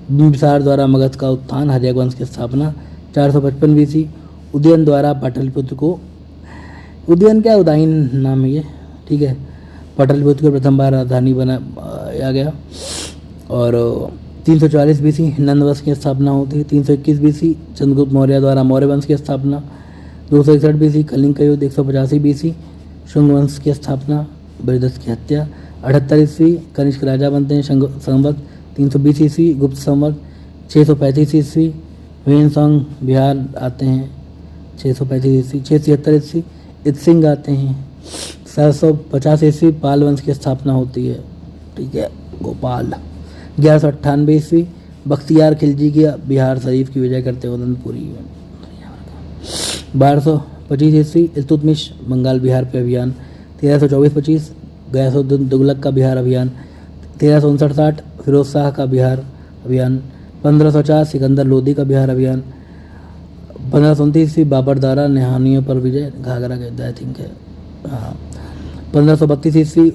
बिंबिसार द्वारा मगध का उत्थान, हर्यक वंश की स्थापना। 455 BC उदयन द्वारा पाटलिपुत्र को, उदयन क्या उदयन नाम है ये, ठीक है, पाटलिपुत्र को प्रथम बार राजधानी बनाया गया। और 344 BC नंद वंश की स्थापना होती है। 321 BC चंद्रगुप्त मौर्य द्वारा मौर्य वंश की स्थापना। 261 BC कलिंग का युद्ध। 185 BC शुंग वंश की स्थापना, बृहदत्त की हत्या। 78 ईस्वी कनिष्क राजा बनते हैं। संवत 320 ईस्वी गुप्त संवत। 635 ईस्वी वेनसोंग बिहार आते हैं। 635 ईस्वी। 676 ईस्वी इत्सिंग आते हैं। 750 ईस्वी पाल वंश की स्थापना होती है, ठीक है, गोपाल। 1198 ईस्वी बख्तियार खिलजी की बिहार शरीफ की विजय करते हुए पूरी। 1225 ईस्वी इल्तुतमिश बंगाल बिहार पे अभियान। 1324-25 गयासुद्दीन तुगलक का बिहार अभियान। 1359-60 फिरोज शाह का बिहार अभियान। 1550 सिकंदर लोदी का बिहार अभियान। 1529 ईस्वी बाबर द्वारा निहानियों पर विजय, घाघरा के आई थिंक है, हाँ। 1532 ईस्वी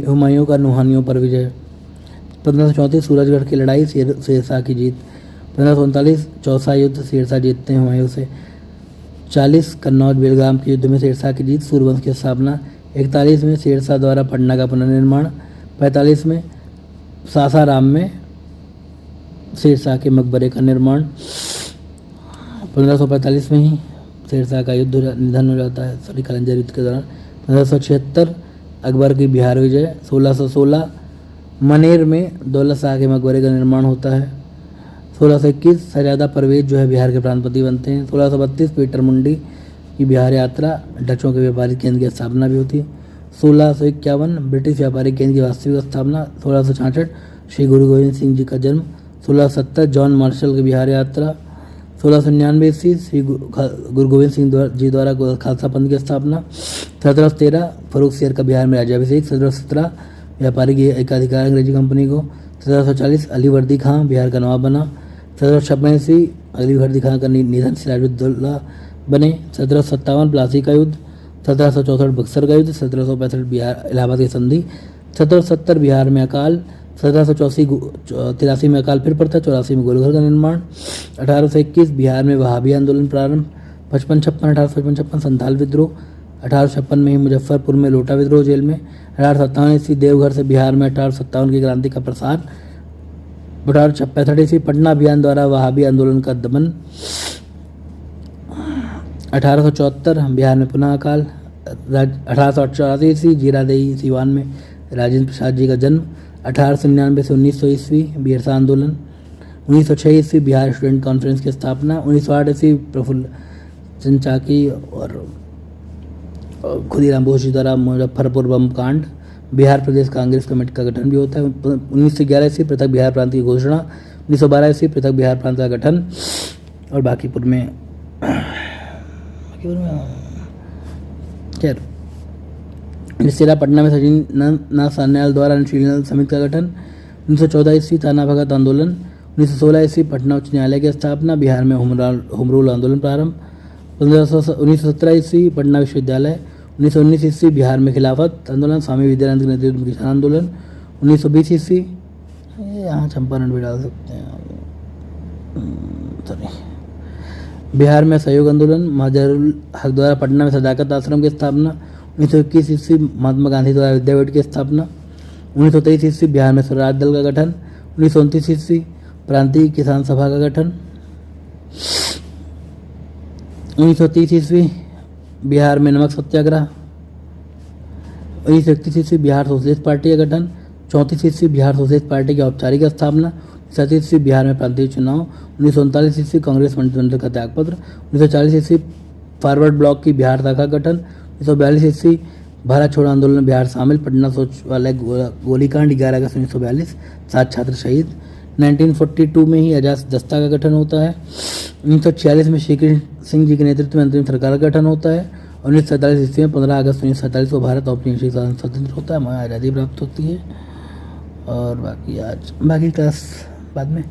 हुमायूं का नुहानियों पर विजय। 1534 सूरजगढ़ की लड़ाई, शेरशाह की जीत। 1539 चौसा युद्ध, शेरशाह जीतते हैं हुमायूं से। 40 कन्नौज बेलगाम के युद्ध में शेरशाह की जीत, सूर्यवंश की स्थापना। 41 में शेरशाह द्वारा पटना का पुनर्निर्माण। 45 में सासाराम में शेरशाह के मकबरे का निर्माण। 1545 में ही शेरशाह का युद्ध निधन हो जाता है, सॉरी कलंजर युद्ध के दौरान। 1576 अकबर की बिहार विजय। 1616 मनेर में दौलत शाह के मकबरे का निर्माण होता है। 1621 शहजादा परवेज जो है बिहार के प्रांतपति बनते हैं। 1632 पीटर मुंडी की बिहार यात्रा, डचों के व्यापारिक केंद्र की स्थापना भी होती है। 1651 ब्रिटिश व्यापारिक केंद्र की वास्तविक स्थापना। 1666 श्री गुरु गोविंद सिंह जी का जन्म। 1670 जॉन मार्शल की बिहार यात्रा। 1699 ईस्वी श्री गुरु गोविंद सिंह जी द्वारा खालसा पंथ की स्थापना। 1713 फरूख शेर का बिहार में राज्याभिषेक। 1717 व्यापारिक एकाधिकार अंग्रेजी कंपनी को। 1740 अली वर्दी खां बिहार का नवाब बना। 1756 ईस्वी अली वर्दी खां का निधन सिराजुद्दौला बने। 1757 प्लासी का युद्ध। 1764 बक्सर का युद्ध। 1765 बिहार इलाहाबाद की संधि। 1770 बिहार में अकाल। 1783 में अकाल फिर पड़ता। 84 में गोलघर का निर्माण। 1821 बिहार में वहाबी आंदोलन प्रारंभ। 1856 संथाल विद्रोह। 1856 में ही मुजफ्फरपुर में लोटा विद्रोह जेल में। 1857 ईस्वी देवघर से बिहार में 1857 की क्रांति का प्रसार। 1865 ईस्वी पटना अभियान द्वारा वहाबी आंदोलन का दमन। 1874 बिहार में पुनः अकाल। 1884 ईस्वी जीरादेई सीवान में राजेंद्र प्रसाद जी का जन्म। 1899 से 1900 ईस्वी बिरसा आंदोलन। 1906 ईस्वी बिहार स्टूडेंट कॉन्फ्रेंस की स्थापना। 1908 ईस्वी प्रफुल्ल चंद्र चाकी और खुदीराम बोस जी द्वारा मुजफ्फरपुर बम कांड। बिहार प्रदेश कांग्रेस कमेटी का गठन भी होता है। 1911 ईस्वी पृथक बिहार प्रांत की घोषणा। 1912 ईस्वी पृथक बिहार प्रांत का गठन। और बाकीपुर में खैर सिरा पटना में सचिन नाथ सान्याल द्वारा अनुशीलन समिति का गठन। 1914 ईस्वी थाना भगत आंदोलन। 1916 ईस्वी पटना उच्च न्यायालय की स्थापना, बिहार में होम रूल आंदोलन प्रारंभ। 1917 ईस्वी पटना विश्वविद्यालय। 1919 ईस्वी बिहार में खिलाफत आंदोलन, स्वामी विद्यानंद के नेतृत्व में किसान आंदोलन। 1920 ईस्वी, यहाँ चंपारण भी डाल सकते हैं, सॉरी, बिहार में सहयोग आंदोलन, मजहरुल हक द्वारा पटना में सदाकत आश्रम की स्थापना। 1921 ईस्वी महात्मा गांधी द्वारा विद्यापीठ की स्थापना। 1923 ईस्वी बिहार में स्वराज दल का गठन। 1929 ईस्वी प्रांतीय किसान सभा का गठन। 1930 ईस्वी बिहार में नमक सत्याग्रह। 1931 ईस्वी बिहार सोशलिस्ट पार्टी का गठन। 34 ईस्वी बिहार सोशलिस्ट पार्टी की औपचारिक स्थापना। 37 ईस्वी बिहार में प्रांतीय चुनाव। 1939 ईस्वी कांग्रेस मंत्रिमंडल का त्यागपत्र। 1940 ईस्वी फॉरवर्ड ब्लॉक की बिहार शाखा गठन। 1942 ईस्वी भारत छोड़ो आंदोलन में बिहार शामिल, पटना सचिवालय गोलीकांड 11 अगस्त 1942, 7 छात्र शहीद। 1942 में ही आजाद दस्ता का गठन होता है। 1946 में श्री कृष्ण सिंह जी के नेतृत्व में अंतरिम सरकार का गठन होता है। 1947 ईस्वी में 15 अगस्त 1947 को भारत औपनिवेशिक शासन स्वतंत्र होता है, हमें आज़ादी प्राप्त होती है। और बाकी क्लास बाद में।